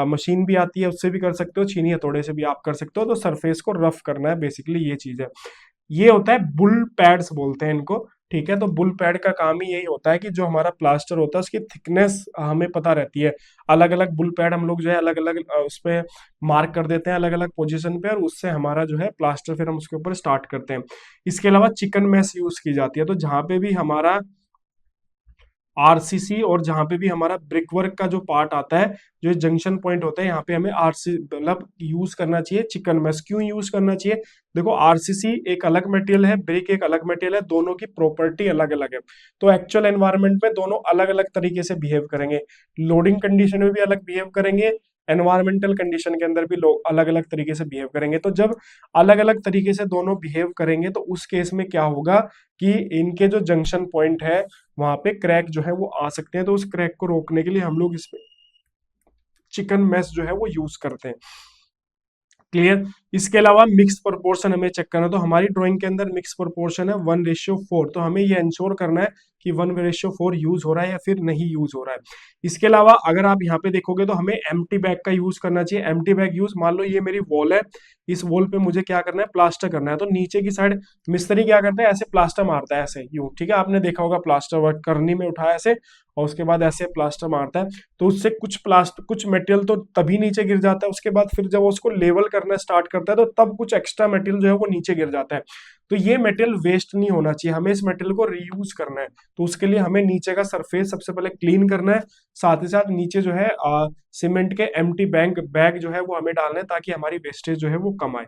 मशीन भी आती है उससे भी कर सकते हो, छीनी हथौड़े से भी आप कर सकते हो। तो सरफेस को रफ करना है, बेसिकली ये चीज है। ये होता है बुल पैड्स बोलते हैं इनको, ठीक है। तो बुल पैड का काम ही यही होता है कि जो हमारा प्लास्टर होता है उसकी थिकनेस हमें पता रहती है। अलग अलग बुल पैड हम लोग जो है अलग अलग उस पे मार्क कर देते हैं अलग अलग पोजीशन पे, और उससे हमारा जो है प्लास्टर फिर हम उसके ऊपर स्टार्ट करते हैं। इसके अलावा चिकन मैश यूज की जाती है। तो जहां पे भी हमारा आरसीसी और जहां पे भी हमारा ब्रिक वर्क का जो पार्ट आता है, जो जंक्शन पॉइंट होता है, यहाँ पे हमें आरसी मतलब यूज करना चाहिए चिकन मैश। क्यों यूज करना चाहिए, देखो आरसीसी एक अलग मटेरियल है, ब्रिक एक अलग मटेरियल है, दोनों की प्रॉपर्टी अलग अलग है। तो एक्चुअल एनवायरनमेंट में दोनों अलग अलग तरीके से बिहेव करेंगे, लोडिंग कंडीशन में भी अलग बिहेव करेंगे, एनवायरमेंटल कंडीशन के अंदर भी लोग अलग अलग तरीके से बिहेव करेंगे। तो जब अलग अलग तरीके से दोनों बिहेव करेंगे तो उस केस में क्या होगा कि इनके जो जंक्शन पॉइंट है वहां पे क्रैक जो है वो आ सकते हैं। तो उस क्रैक को रोकने के लिए हम लोग इसमें चिकन मैश जो है वो यूज करते हैं। क्लियर। इसके अलावा मिक्स प्रोपोर्शन हमें चेक करना। तो हमारी ड्राइंग के अंदर मिक्स प्रोपोर्शन है 1:4। तो हमें ये इंश्योर करना है कि 1:4 यूज हो रहा है या फिर नहीं यूज हो रहा है। इसके अलावा अगर आप यहाँ पे देखोगे तो हमें एम्प्टी बैग का यूज करना चाहिए। एम्प्टी बैग यूज, मान लो ये मेरी वॉल है, इस वॉल पे मुझे क्या करना है, प्लास्टर करना है। तो नीचे की साइड मिस्त्री क्या करता है, ऐसे प्लास्टर मारता है, ऐसे यूं, ठीक है। आपने देखा होगा प्लास्टर वर्क करनी में उठाया ऐसे और उसके बाद ऐसे प्लास्टर मारता है। तो उससे कुछ मटेरियल तो तभी नीचे गिर जाता है, उसके बाद फिर जब वो उसको लेवल करना स्टार्ट करता है तो तब कुछ एक्स्ट्रा मटेरियल जो है वो नीचे गिर जाता है। तो ये मटेरियल वेस्ट नहीं होना चाहिए, हमें इस मटेरियल को रीयूज करना है। तो उसके लिए हमें नीचे का सरफेस सबसे पहले क्लीन करना है, साथ ही साथ नीचे जो है सीमेंट के एम्प्टी बैग जो है वो हमें डालना है, ताकि हमारी वेस्टेज जो है वो कम आए।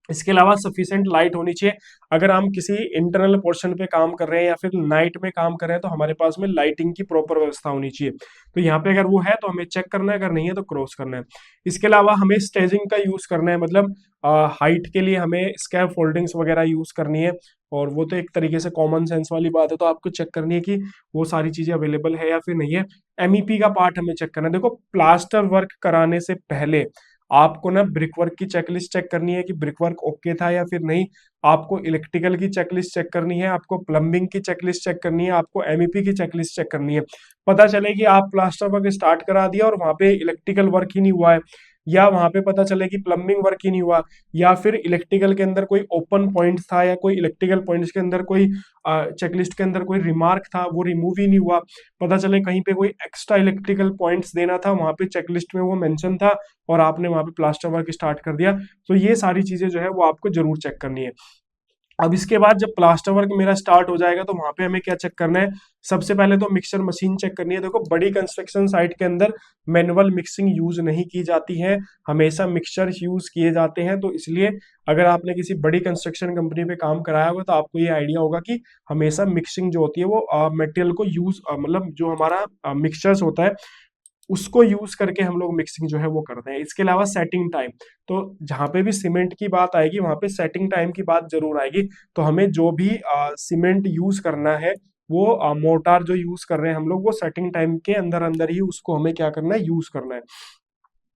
इसके अलावा सफिशिएंट लाइट होनी चाहिए। अगर हम किसी इंटरनल पोर्शन पे काम कर रहे हैं या फिर नाइट में काम कर रहे हैं तो हमारे पास में लाइटिंग की प्रॉपर व्यवस्था होनी चाहिए। तो यहाँ पे अगर वो है तो हमें चेक करना है, अगर नहीं है तो क्रॉस करना है। इसके अलावा हमें स्टेजिंग का यूज करना है, मतलब हाइट के लिए हमें स्कैफ फोल्डिंग्स वगैरह यूज करनी है। और वो तो एक तरीके से कॉमन सेंस वाली बात है, तो आपको चेक करनी है कि वो सारी चीजें अवेलेबल है या फिर नहीं है। एमईपी का पार्ट हमें चेक करना है। देखो प्लास्टर वर्क कराने से पहले आपको ना ब्रिक वर्क की चेकलिस्ट चेक करनी है कि ब्रिक वर्क ओके था या फिर नहीं। आपको इलेक्ट्रिकल की चेकलिस्ट चेक करनी है, आपको प्लम्बिंग की चेकलिस्ट चेक करनी है, आपको एमईपी की चेकलिस्ट चेक करनी है। पता चले कि आप प्लास्टर वर्क स्टार्ट करा दिया और वहां पे इलेक्ट्रिकल वर्क ही नहीं हुआ है, या वहां पे पता चले कि प्लम्बिंग वर्क ही नहीं हुआ, या फिर इलेक्ट्रिकल के अंदर कोई ओपन पॉइंट था या कोई इलेक्ट्रिकल पॉइंट्स के अंदर कोई चेकलिस्ट के अंदर कोई रिमार्क था वो रिमूव ही नहीं हुआ। पता चले कहीं पे कोई एक्स्ट्रा इलेक्ट्रिकल पॉइंट्स देना था, वहां पे चेकलिस्ट में वो मेंशन था और आपने वहां पे प्लास्टर वर्क स्टार्ट कर दिया। तो ये सारी चीजें जो है वो आपको जरूर चेक करनी है। अब इसके बाद जब प्लास्टर वर्क मेरा स्टार्ट हो जाएगा तो वहां पे हमें क्या चेक करना है, सबसे पहले तो मिक्सर मशीन चेक करनी है। देखो बड़ी कंस्ट्रक्शन साइट के अंदर मैनुअल मिक्सिंग यूज नहीं की जाती है, हमेशा मिक्सचर यूज किए जाते हैं। तो इसलिए अगर आपने किसी बड़ी कंस्ट्रक्शन कंपनी पे काम कराया होगा तो आपको ये आइडिया होगा कि हमेशा मिक्सिंग जो होती है वो मटेरियल को यूज मतलब जो हमारा मिक्सचर्स होता है उसको यूज करके हम लोग मिक्सिंग जो है वो करते हैं। इसके अलावा सेटिंग टाइम, तो जहां पे भी सीमेंट की बात आएगी वहां पे सेटिंग टाइम की बात जरूर आएगी। तो हमें जो भी सीमेंट यूज करना है वो मोर्टार जो यूज कर रहे हैं हम लोग वो सेटिंग टाइम के अंदर अंदर ही उसको हमें क्या करना है, यूज करना है।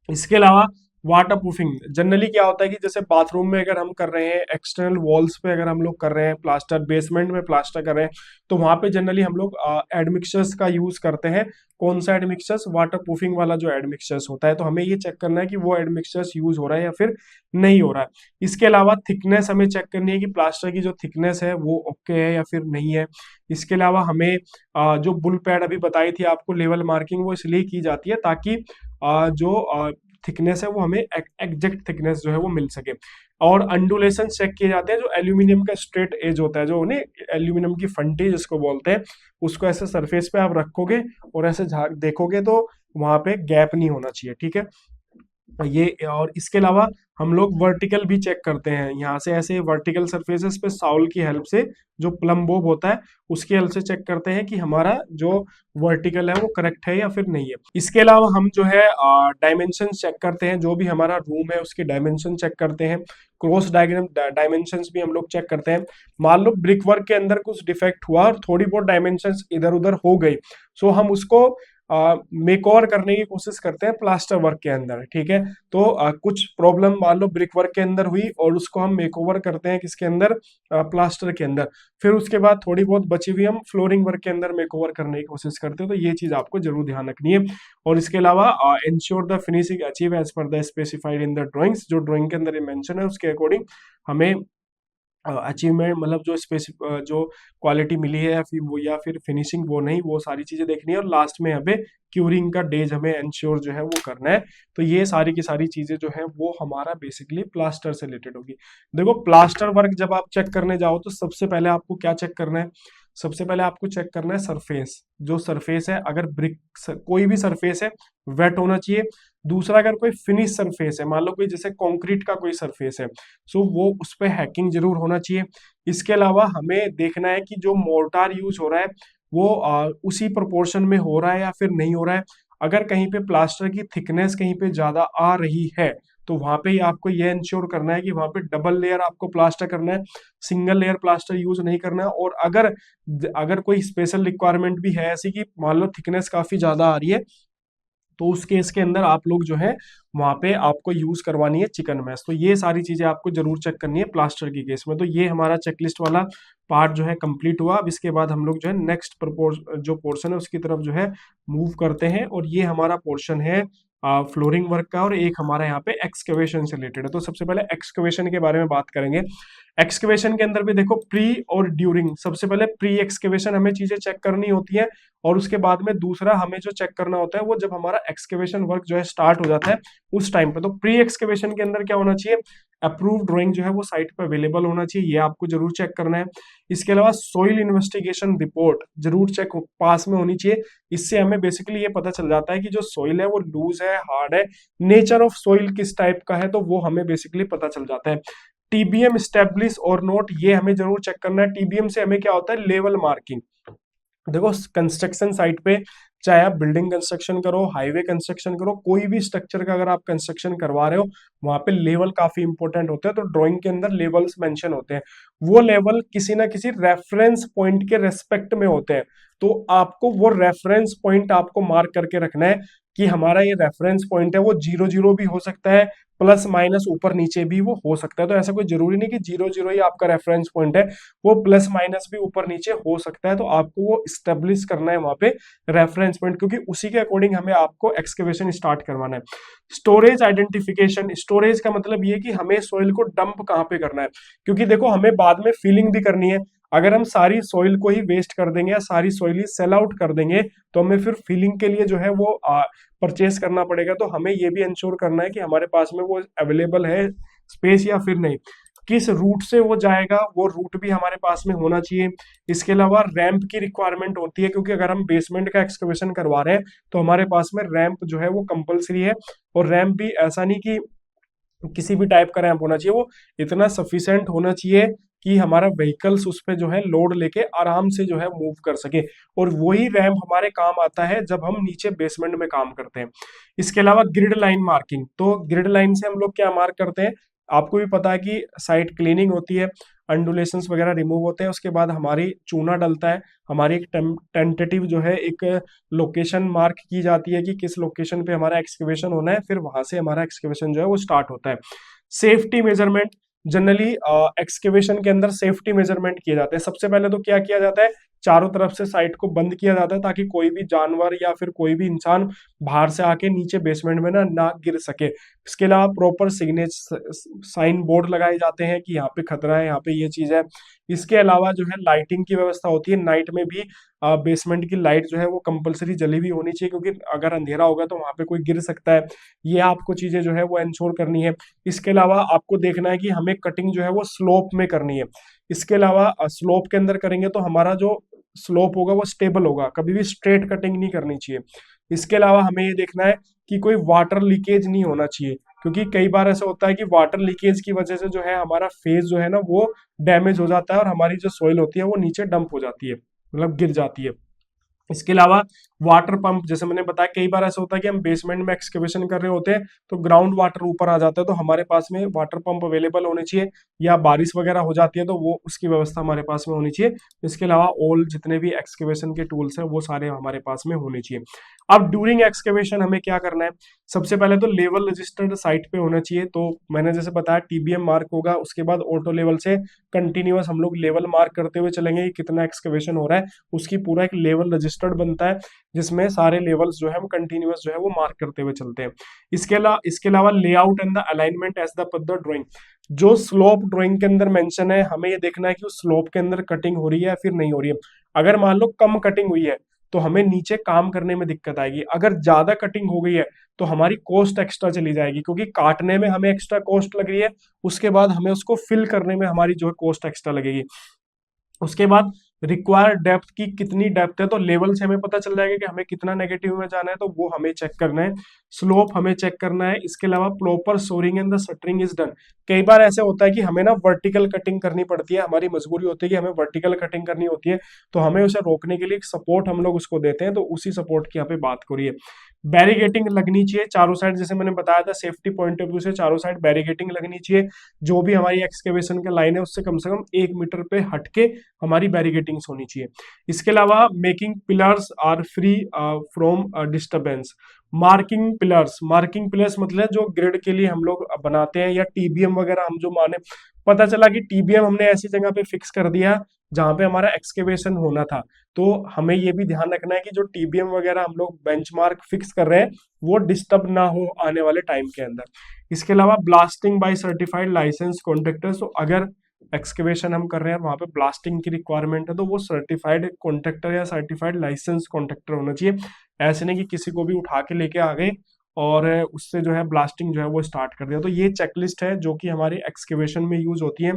इसके अलावा वाटर प्रूफिंग, जनरली क्या होता है कि जैसे बाथरूम में अगर हम कर रहे हैं, एक्सटर्नल वॉल्स पे अगर हम लोग कर रहे हैं प्लास्टर, बेसमेंट में प्लास्टर कर रहे हैं, तो वहां पे जनरली हम लोग एडमिक्सचर्स का यूज करते हैं। कौन सा एडमिक्सचर्स, वाटर प्रूफिंग वाला जो एडमिक्सचर्स होता है। तो हमें ये चेक करना है कि वो एडमिक्सचर्स यूज हो रहा है या फिर नहीं हो रहा है। इसके अलावा थिकनेस हमें चेक करनी है कि प्लास्टर की जो थिकनेस है वो ओके है या फिर नहीं है। इसके अलावा हमें जो बुल पैड अभी बताई थी आपको लेवल मार्किंग, वो इसलिए की जाती है ताकि जो थिकनेस है वो हमें एग्जैक्ट थिकनेस जो है वो मिल सके। और अंडुलेशन चेक किए जाते हैं, जो एल्यूमिनियम का स्ट्रेट एज होता है, जो उन्हें एल्यूमिनियम की फंटी जिसको बोलते हैं, उसको ऐसे सरफेस पे आप रखोगे और ऐसे झाग देखोगे तो वहां पे गैप नहीं होना चाहिए, ठीक है। ये और इसके अलावा हम लोग वर्टिकल भी चेक करते हैं, यहाँ से ऐसे वर्टिकल सरफेसेस पे साउल की हेल्प से, जो प्लम बॉब होता है उसकी हेल्प से चेक करते हैं कि हमारा जो वर्टिकल है वो करेक्ट है या फिर नहीं है। इसके अलावा हम जो है डायमेंशन चेक करते हैं, जो भी हमारा रूम है उसके डायमेंशन चेक करते हैं। क्रॉस डायग्राम डायमेंशंस भी हम लोग चेक करते हैं। मान लो ब्रिक वर्क के अंदर कुछ डिफेक्ट हुआ और थोड़ी बहुत डायमेंशंस इधर उधर हो गई, सो हम उसको मेक ओवर करने की कोशिश करते हैं प्लास्टर वर्क के अंदर, ठीक है। तो कुछ प्रॉब्लम मान लो ब्रिक वर्क के अंदर हुई और उसको हम मेक ओवर करते हैं किसके अंदर, प्लास्टर के अंदर। फिर उसके बाद थोड़ी बहुत बची हुई हम फ्लोरिंग वर्क के अंदर मेक ओवर करने की कोशिश करते हैं। तो ये चीज आपको जरूर ध्यान रखनी है। और इसके अलावा ensure the finishing achieve as per the specified in the drawings, जो ड्राइंग के अंदर मेंशन है उसके अकॉर्डिंग हमें अचीवमेंट मतलब जो जो क्वालिटी मिली है या फिर फिनिशिंग वो नहीं, वो सारी चीजें देखनी है। और लास्ट में यहाँ पे क्यूरिंग का डेज हमें इंश्योर जो है वो करना है। तो ये सारी की सारी चीजें जो है वो हमारा बेसिकली प्लास्टर से रिलेटेड होगी। देखो प्लास्टर वर्क जब आप चेक करने जाओ तो सबसे पहले आपको क्या चेक करना है, सबसे पहले आपको चेक करना है सरफेस। जो सरफेस है, अगर ब्रिक कोई भी सरफेस है वेट होना चाहिए। दूसरा, अगर कोई फिनिश सरफेस है, मान लो कोई जैसे कंक्रीट का कोई सरफेस है, सो वो उस पर हैकिंग जरूर होना चाहिए। इसके अलावा हमें देखना है कि जो मोर्टार यूज हो रहा है वो उसी प्रोपोर्शन में हो रहा है या फिर नहीं हो रहा है। अगर कहीं पे प्लास्टर की थिकनेस कहीं पे ज्यादा आ रही है तो वहां पे ही आपको यह इंश्योर करना है कि वहां पे डबल लेयर आपको प्लास्टर करना है, सिंगल लेयर प्लास्टर यूज नहीं करना है। और अगर अगर कोई स्पेशल रिक्वायरमेंट भी है ऐसी कि मान लो थिकनेस काफी ज्यादा आ रही है, तो उस केस के अंदर आप लोग जो है वहां पे आपको यूज करवानी है चिकन मैश। तो ये सारी चीजें आपको जरूर चेक करनी है प्लास्टर की केस में। तो ये हमारा चेकलिस्ट वाला पार्ट जो है कंप्लीट हुआ। अब इसके बाद हम लोग जो है नेक्स्ट जो पोर्शन है उसकी तरफ जो है मूव करते हैं। और ये हमारा पोर्शन है फ्लोरिंग वर्क का, और एक हमारा यहाँ पे एक्सकवेशन से रिलेटेड है। तो सबसे पहले एक्सकवेशन के बारे में बात करेंगे। एक्सकवेशन के अंदर भी देखो प्री और ड्यूरिंग, सबसे पहले प्री एक्सकवेशन हमें चीजें चेक करनी होती है, और उसके बाद में दूसरा हमें जो चेक करना होता है वो जब हमारा एक्सकवेशन वर्क जो है स्टार्ट हो जाता है उस टाइम पे। तो प्री एक्सकवेशन के अंदर क्या होना चाहिए, अप्रूव्ड ड्राइंग जो है वो साइट पे अवेलेबल होना चाहिए, ये आपको जरूर चेक करना है। इसके अलावा सोइल इन्वेस्टिगेशन रिपोर्ट जरूर चेक पास में होनी चाहिए। इससे हमें बेसिकली ये पता चल जाता है कि जो सोइल है वो लूज है, हार्ड है, नेचर ऑफ सोइल किस टाइप का है, तो वो हमें बेसिकली पता चल जाता है। टीबीएम स्टेब्लिश और नोट, ये हमें जरूर चेक करना है। टीबीएम से हमें क्या होता है, लेवल मार्किंग। देखो कंस्ट्रक्शन साइट पे चाहे आप बिल्डिंग कंस्ट्रक्शन करो, हाईवे कंस्ट्रक्शन करो, कोई भी स्ट्रक्चर का अगर आप कंस्ट्रक्शन करवा रहे हो वहां पे लेवल काफी इंपॉर्टेंट होते हैं। तो ड्राइंग के अंदर लेवल्स मेंशन होते हैं, वो लेवल किसी ना किसी रेफरेंस पॉइंट के रेस्पेक्ट में होते हैं। तो आपको वो रेफरेंस पॉइंट आपको मार्क करके रखना है कि हमारा ये रेफरेंस पॉइंट है, वो 0 0 भी हो सकता है, प्लस माइनस ऊपर नीचे भी वो हो सकता है। तो ऐसा कोई जरूरी नहीं कि 0 0 ही आपका रेफरेंस पॉइंट है, वो प्लस माइनस भी ऊपर नीचे हो सकता है। तो आपको वो स्टेब्लिश करना है वहां पे रेफरेंस पॉइंट, क्योंकि उसी के अकॉर्डिंग हमें आपको एक्सकेवेशन स्टार्ट करवाना है। स्टोरेज आइडेंटिफिकेशन, स्टोरेज का मतलब ये कि हमें सोइल को डंप कहाँ पे करना है, क्योंकि देखो हमें बाद में फीलिंग भी करनी है। अगर हम सारी सोइल को ही वेस्ट कर देंगे या सारी सोइल ही सेल आउट कर देंगे तो हमें फिर फीलिंग के लिए जो है वो परचेस करना पड़ेगा। तो हमें ये भी इंश्योर करना है कि हमारे पास में वो अवेलेबल है स्पेस या फिर नहीं। किस रूट से वो जाएगा वो रूट भी हमारे पास में होना चाहिए। इसके अलावा रैंप की रिक्वायरमेंट होती है, क्योंकि अगर हम बेसमेंट का एक्सकवेशन करवा रहे हैं तो हमारे पास में रैंप जो है वो कंपलसरी है। और रैंप भी ऐसा नहीं कि किसी भी टाइप का रैंप होना चाहिए, वो इतना सफिशिएंट होना चाहिए कि हमारा व्हीकल्स उस पे जो है लोड लेके आराम से जो है मूव कर सके। और वही रैंप हमारे काम आता है जब हम नीचे बेसमेंट में काम करते हैं। इसके अलावा ग्रिड लाइन मार्किंग, तो ग्रिड लाइन से हम लोग क्या मार्क करते हैं, आपको भी पता है कि साइट क्लीनिंग होती है, अंडुलेशंस वगैरह रिमूव होते हैं, उसके बाद हमारी चूना डलता है, हमारी एक टेंटेटिव जो है एक लोकेशन मार्क की जाती है कि किस लोकेशन पे हमारा एक्सकवेशन होना है, फिर वहां से हमारा एक्सकवेशन जो है वो स्टार्ट होता है। सेफ्टी मेजरमेंट, जनरली एक्सकेवेशन के अंदर सेफ्टी मेजरमेंट किए जाते हैं। सबसे पहले तो क्या किया जाता है, चारों तरफ से साइट को बंद किया जाता है ताकि कोई भी जानवर या फिर कोई भी इंसान बाहर से आके नीचे बेसमेंट में ना गिर सके। इसके अलावा प्रॉपर सिग्नेचर साइन बोर्ड लगाए जाते हैं कि यहाँ पे खतरा है, यहाँ पे ये चीज है। इसके अलावा जो है लाइटिंग की व्यवस्था होती है, नाइट में भी बेसमेंट की लाइट जो है वो कंपलसरी जली हुई होनी चाहिए, क्योंकि अगर अंधेरा होगा तो वहां पे कोई गिर सकता है। ये आपको चीजें जो है वो इंश्योर करनी है। इसके अलावा आपको देखना है कि हमें कटिंग जो है वो स्लोप में करनी है। इसके अलावा स्लोप के अंदर करेंगे तो हमारा जो स्लोप होगा वो स्टेबल होगा, कभी भी स्ट्रेट कटिंग नहीं करनी चाहिए। इसके अलावा हमें ये देखना है कि कोई वाटर लीकेज नहीं होना चाहिए, क्योंकि कई बार ऐसा होता है कि वाटर लीकेज की वजह से जो है हमारा फेस जो है ना वो डैमेज हो जाता है और हमारी जो सोइल होती है वो नीचे डंप हो जाती है, मतलब गिर जाती है। इसके अलावा वाटर पंप, जैसे मैंने बताया कई बार ऐसा होता है कि हम बेसमेंट में एक्सकेवेशन कर रहे होते हैं तो ग्राउंड वाटर ऊपर आ जाता है, तो हमारे पास में वाटर पंप अवेलेबल होने चाहिए, या बारिश वगैरह हो जाती है तो वो उसकी व्यवस्था हमारे पास में होनी चाहिए। इसके अलावा ऑल जितने भी एक्सकेवेशन के टूल्स हैं वो सारे हमारे पास में होने चाहिए। अब ड्यूरिंग एक्सकेवेशन हमें क्या करना है, सबसे पहले तो लेवल रजिस्टर्ड साइट पे होना चाहिए। तो मैंने जैसे बताया टीबीएम मार्क होगा, उसके बाद ऑटो लेवल से कंटिन्यूअस हम लोग लेवल मार्क करते हुए चलेंगे कि कितना एक्सकेवेशन हो रहा है, उसकी पूरा एक लेवल रजिस्टर्ड बनता है जिसमें सारे लेवल्स जो है हम कंटिन्यूअस जो है वो मार्क करते हुए चलते हैं। इसके अलावा layout and the alignment as the per the drawing, जो स्लोप ड्राइंग के अंदर मेंशन है हमें ये देखना है कि उस स्लोप के अंदर कटिंग हो रही है या फिर नहीं हो रही है। अगर मान लो कम कटिंग हुई है तो हमें नीचे काम करने में दिक्कत आएगी, अगर ज्यादा कटिंग हो गई है तो हमारी कॉस्ट एक्स्ट्रा चली जाएगी, क्योंकि काटने में हमें एक्स्ट्रा कॉस्ट लग रही है, उसके बाद हमें उसको फिल करने में हमारी जो है कॉस्ट एक्स्ट्रा लगेगी। उसके बाद रिक्वायर्ड डेप्थ की कितनी डेप्थ है, तो लेवल से हमें पता चल जाएगा कि हमें कितना नेगेटिव में जाना है, तो वो हमें चेक करना है। स्लोप हमें चेक करना है। इसके अलावा proper shoring and the shuttering is done. कई बार ऐसे होता है कि हमें ना वर्टिकल कटिंग करनी पड़ती है, हमारी मजबूरी होती है कि हमें वर्टिकल कटिंग करनी होती है, तो हमें उसे रोकने के लिए एक सपोर्ट हम लोग उसको देते हैं, तो उसी सपोर्ट की यहाँ पे बात करिए। बैरिगेटिंग लगनी चाहिए चारों साइड, जैसे मैंने बताया था सेफ्टी पॉइंट ऑफ व्यू से चारों साइड बैरिगेटिंग लगनी चाहिए। जो भी हमारी एक्सकेवेशन का लाइन है उससे कम से कम 1 मीटर पे हटके हमारी बैरिगेटिंग्स होनी चाहिए। इसके अलावा making pillars are free from disturbance. Marking pillars मतलब जो ग्रिड के लिए हम लोग बनाते हैं, या टीबीएम वगैरह हम जो माने, पता चला कि टीबीएम हमने ऐसी जगह पे फिक्स कर दिया जहां पे हमारा एक्सकेवेशन होना था, तो हमें ये भी ध्यान रखना है कि जो टीबीएम वगैरह हम लोग बेंचमार्क फिक्स कर रहे हैं वो डिस्टर्ब ना हो आने वाले टाइम के अंदर। इसके अलावा blasting by certified licence contractors, तो अगर एक्सकेवेशन हम कर रहे हैं वहां पे ब्लास्टिंग की रिक्वायरमेंट है तो वो सर्टिफाइड कॉन्ट्रैक्टर या सर्टिफाइड लाइसेंस कॉन्ट्रैक्टर होना चाहिए। ऐसे नहीं कि किसी को भी उठा के लेके आ गए और उससे जो है ब्लास्टिंग जो है वो स्टार्ट कर दिया। तो ये चेकलिस्ट है जो कि हमारे एक्सकेवेशन में यूज होती है।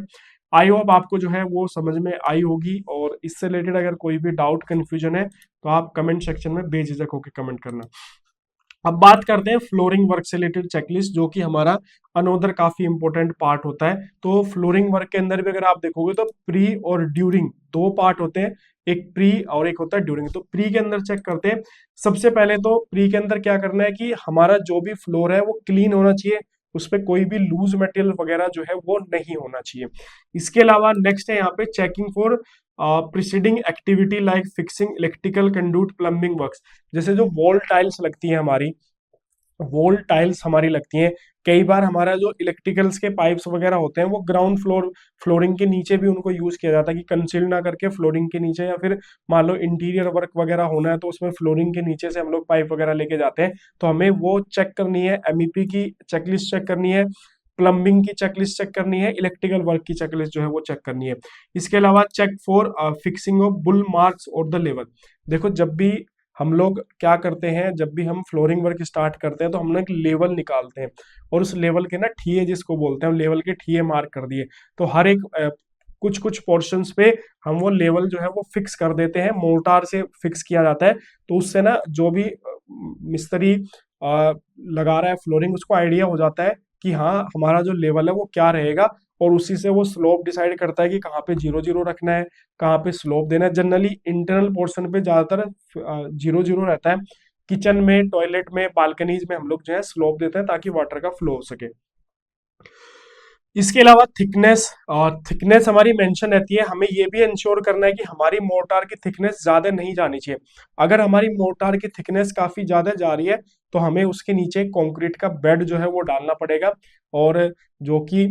आई होप आपको जो है वो समझ में आई होगी, और इससे रिलेटेड अगर कोई भी डाउट कंफ्यूजन है तो आप कमेंट सेक्शन में बेझिझक होकर कमेंट करना। अब बात करते हैं फ्लोरिंग वर्क से रिलेटेड चेकलिस्ट, जो कि हमारा अनोदर काफी इंपॉर्टेंट पार्ट होता है। तो फ्लोरिंग वर्क के अंदर भी अगर आप देखोगे तो प्री और ड्यूरिंग दो पार्ट होते हैं, एक प्री और एक होता है ड्यूरिंग। तो प्री के अंदर चेक करते हैं। सबसे पहले तो प्री के अंदर क्या करना है कि हमारा जो भी फ्लोर है वो क्लीन होना चाहिए, उस पर कोई भी लूज मटेरियल वगैरह जो है वो नहीं होना चाहिए। इसके अलावा नेक्स्ट है यहाँ पे checking for preceding activity like fixing electrical conduct plumbing works. जैसे जो वॉल टाइल्स लगती है हमारी, वॉल टाइल्स हमारी लगती हैं, कई बार हमारा जो इलेक्ट्रिकल्स के पाइप्स वगैरह होते हैं वो ग्राउंड फ्लोरिंग के नीचे भी उनको यूज किया जाता है, कि कंसील ना करके फ्लोरिंग के नीचे, या फिर मान लो इंटीरियर वर्क वगैरह होना है तो उसमें फ्लोरिंग के नीचे से हम लोग पाइप वगैरह लेके जाते हैं। तो हमें वो चेक करनी है, एमईपी की चेकलिस्ट चेक करनी है, प्लम्बिंग की चेकलिस्ट चेक करनी है, इलेक्ट्रिकल वर्क की चेकलिस्ट जो है वो चेक करनी है। इसके अलावा check for fixing of bull marks और द लेवल। देखो जब भी हम लोग क्या करते हैं, जब भी हम फ्लोरिंग वर्क स्टार्ट करते हैं तो हम लोग एक लेवल निकालते हैं, और उस लेवल के ना ठिए जिसको बोलते हैं, हम लेवल के ठिए मार्क कर दिए। तो हर एक कुछ कुछ पोर्शंस पे हम वो लेवल जो है वो फिक्स कर देते हैं, मोर्टार से फिक्स किया जाता है। तो उससे ना जो भी मिस्त्री लगा रहा है फ्लोरिंग, उसको आइडिया हो जाता है कि हाँ हमारा जो लेवल है वो क्या रहेगा, और उसी से वो स्लोप डिसाइड करता है कि कहाँ पे 0 0 रखना है, कहाँ पे स्लोप देना है। जनरली इंटरनल पोर्शन पे ज्यादातर 0 0 रहता है। किचन में, टॉयलेट में, बालकनीज में हम लोग जो है स्लोप देते हैं ताकि वाटर का फ्लो हो सके। इसके अलावा थिकनेस, और थिकनेस हमारी मेंशन रहती है। हमें ये भी इंश्योर करना है कि हमारी मोर्टार की थिकनेस ज्यादा नहीं जानी चाहिए। अगर हमारी मोर्टार की थिकनेस काफी ज्यादा जा रही है तो हमें उसके नीचे कंक्रीट का बेड जो है वो डालना पड़ेगा, और जो कि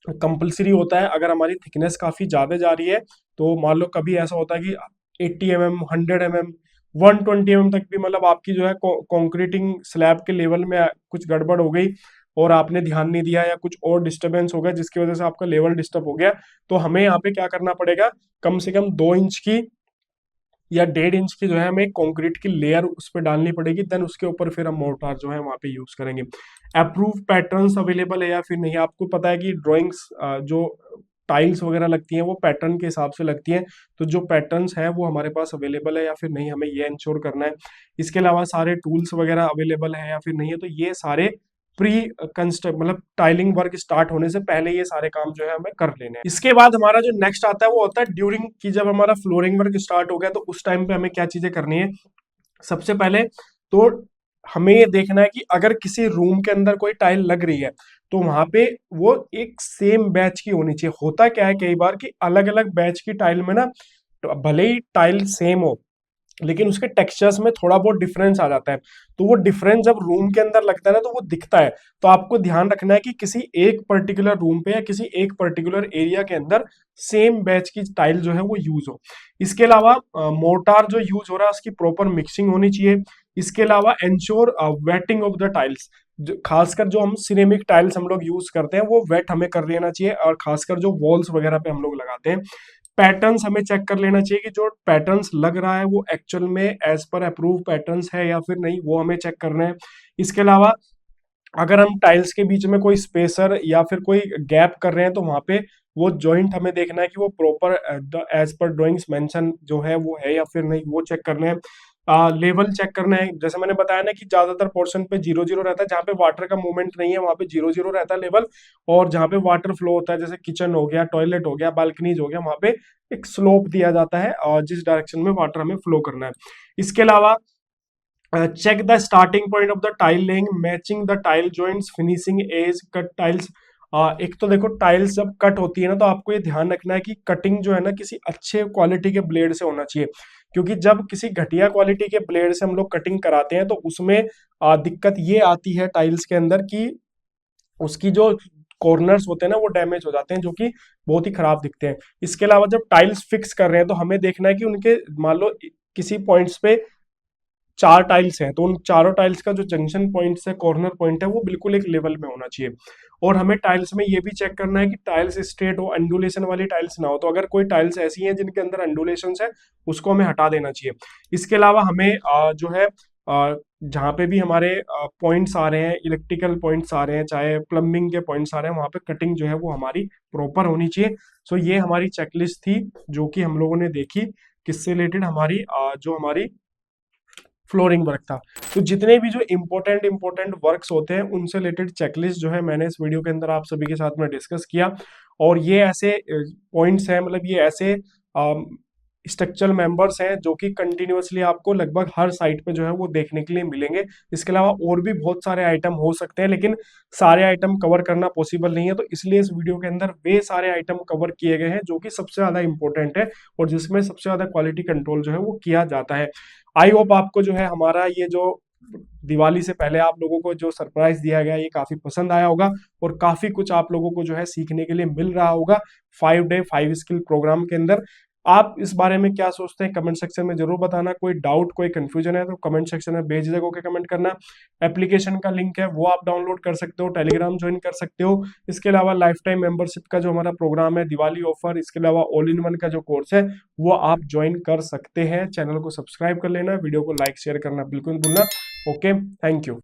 कंपलसरी होता है। अगर हमारी थिकनेस काफी ज्यादा जा रही है तो मान लो कभी ऐसा होता है कि 80 mm, 100 mm, 120 mm तक भी, मतलब आपकी जो है कंक्रीटिंग स्लैब के लेवल में कुछ गड़बड़ हो गई और आपने ध्यान नहीं दिया, या कुछ और डिस्टरबेंस हो गया जिसकी वजह से आपका लेवल डिस्टर्ब हो गया, तो हमें यहाँ पे क्या करना पड़ेगा, कम से कम 2 इंच की या 1.5 इंच की जो है हमें कंक्रीट की लेयर उस पर डालनी पड़ेगी। देन उसके ऊपर फिर हम मोर्टार जो है वहां पे यूज करेंगे। अप्रूव पैटर्न्स अवेलेबल है या फिर नहीं, आपको पता है कि ड्राइंग्स जो टाइल्स वगैरह लगती हैं वो पैटर्न के हिसाब से लगती हैं। तो जो पैटर्न्स है वो हमारे पास अवेलेबल है या फिर नहीं, हमें ये इंश्योर करना है। इसके अलावा सारे टूल्स वगैरह अवेलेबल है या फिर नहीं है, तो ये सारे प्री कंस्ट्रक्ट, मतलब टाइलिंग वर्क स्टार्ट होने से पहले ये सारे काम जो है हमें कर लेने हैं। इसके बाद हमारा जो नेक्स्ट आता है वो होता है ड्यूरिंग, की जब हमारा फ्लोरिंग वर्क स्टार्ट हो गया तो उस टाइम पे हमें क्या चीजें करनी है। सबसे पहले तो हमें ये देखना है कि अगर किसी रूम के अंदर कोई टाइल लग रही है तो वहां पे वो एक सेम बैच की होनी चाहिए। होता क्या है कई बार कि अलग अलग बैच की टाइल में ना, तो भले ही टाइल सेम हो लेकिन उसके टेक्सचर्स में थोड़ा बहुत डिफरेंस आ जाता है। तो वो डिफरेंस जब रूम के अंदर लगता है ना तो वो दिखता है। तो आपको ध्यान रखना है कि किसी एक पर्टिकुलर रूम पे या किसी एक पर्टिकुलर एरिया के अंदर सेम बैच की टाइल जो है वो यूज हो। इसके अलावा मोर्टार जो यूज हो रहा है उसकी प्रॉपर मिक्सिंग होनी चाहिए। इसके अलावा ensure waiting of the tiles, खासकर जो हम सिरेमिक टाइल्स हम लोग यूज करते हैं वो वेट हमें कर लेना चाहिए, और खासकर जो वॉल्स वगैरह पे हम लोग लगाते हैं। पैटर्न्स हमें चेक कर लेना चाहिए कि जो पैटर्न्स लग रहा है वो एक्चुअल में एज पर अप्रूव पैटर्न्स है या फिर नहीं, वो हमें चेक करना है। इसके अलावा अगर हम टाइल्स के बीच में कोई स्पेसर या फिर कोई गैप कर रहे हैं तो वहां पे वो जॉइंट हमें देखना है कि वो proper as per drawings mention जो है वो है या फिर नहीं, वो चेक करना है। लेवल चेक करना है, जैसे मैंने बताया ना कि ज्यादातर पोर्शन पे 0 0 रहता है, जहाँ पे वाटर का मूवमेंट नहीं है वहां पे 0 0 रहता है लेवल। और जहाँ पे वाटर फ्लो होता है जैसे किचन हो गया, टॉयलेट हो गया, बालकनीज हो गया, वहां पे एक स्लोप दिया जाता है और जिस डायरेक्शन में वाटर हमें फ्लो करना है। इसके अलावा check the starting point of the tile laying, matching the tile joints, finishing as cut tiles. एक तो देखो टाइल्स जब कट होती है ना तो आपको ये ध्यान रखना है कि कटिंग जो है ना किसी अच्छे क्वालिटी के ब्लेड से होना चाहिए। क्योंकि जब किसी घटिया क्वालिटी के ब्लेड से हम लोग कटिंग कराते हैं तो उसमें दिक्कत ये आती है टाइल्स के अंदर कि उसकी जो कॉर्नर्स होते हैं ना वो डैमेज हो जाते हैं, जो कि बहुत ही खराब दिखते हैं। इसके अलावा जब टाइल्स फिक्स कर रहे हैं तो हमें देखना है कि उनके मान लो किसी पॉइंट्स पे 4 टाइल्स हैं तो उन चारों टाइल्स का जो जंक्शन पॉइंट है, कॉर्नर पॉइंट है, वो बिल्कुल एक लेवल में होना चाहिए। और हमें टाइल्स में ये भी चेक करना है कि टाइल्स स्ट्रेट हो, अंडुलेशन वाली टाइल्स ना हो। तो अगर कोई टाइल्स ऐसी हैं जिनके अंदर अंडुलेशन है उसको हमें हटा देना चाहिए। इसके अलावा हमें जो है जहाँ पे भी हमारे पॉइंट्स आ रहे हैं, इलेक्ट्रिकल पॉइंट्स आ रहे हैं, चाहे प्लम्बिंग के पॉइंट्स आ रहे हैं, वहां पे कटिंग जो है वो हमारी प्रॉपर होनी चाहिए। सो ये हमारी चेकलिस्ट थी जो कि हम लोगों ने देखी, किससे रिलेटेड, हमारी जो हमारी फ्लोरिंग वर्क था। तो जितने भी जो इंपॉर्टेंट इंपॉर्टेंट वर्क्स होते हैं उनसे रिलेटेड चेकलिस्ट जो है मैंने इस वीडियो के अंदर आप सभी के साथ में डिस्कस किया। और ये ऐसे पॉइंट्स हैं, मतलब ये ऐसे स्ट्रक्चरल मेंबर्स हैं जो कि कंटिन्यूअसली आपको लगभग हर साइट पे जो है वो देखने के लिए मिलेंगे। इसके अलावा और भी बहुत सारे आइटम हो सकते हैं लेकिन सारे आइटम कवर करना पॉसिबल नहीं है, तो इसलिए इस वीडियो के अंदर वे सारे आइटम कवर किए गए हैं जो कि सबसे ज्यादा इंपॉर्टेंट है और जिसमें सबसे ज्यादा क्वालिटी कंट्रोल जो है वो किया जाता है। आई होप आपको जो है हमारा ये जो दिवाली से पहले आप लोगों को जो सरप्राइज दिया गया ये काफी पसंद आया होगा और काफी कुछ आप लोगों को जो है सीखने के लिए मिल रहा होगा 5 डे 5 स्किल प्रोग्राम के अंदर। आप इस बारे में क्या सोचते हैं कमेंट सेक्शन में जरूर बताना। कोई डाउट कोई कंफ्यूजन है तो कमेंट सेक्शन में बेझिझक होकर कमेंट करना। एप्लीकेशन का लिंक है वो आप डाउनलोड कर सकते हो, टेलीग्राम ज्वाइन कर सकते हो। इसके अलावा लाइफ टाइम मेंबरशिप का जो हमारा प्रोग्राम है दिवाली ऑफर, इसके अलावा ऑल इन वन का जो कोर्स है वो आप ज्वाइन कर सकते हैं। चैनल को सब्सक्राइब कर लेना, वीडियो को लाइक शेयर करना बिल्कुल भूलना। Okay, thank you.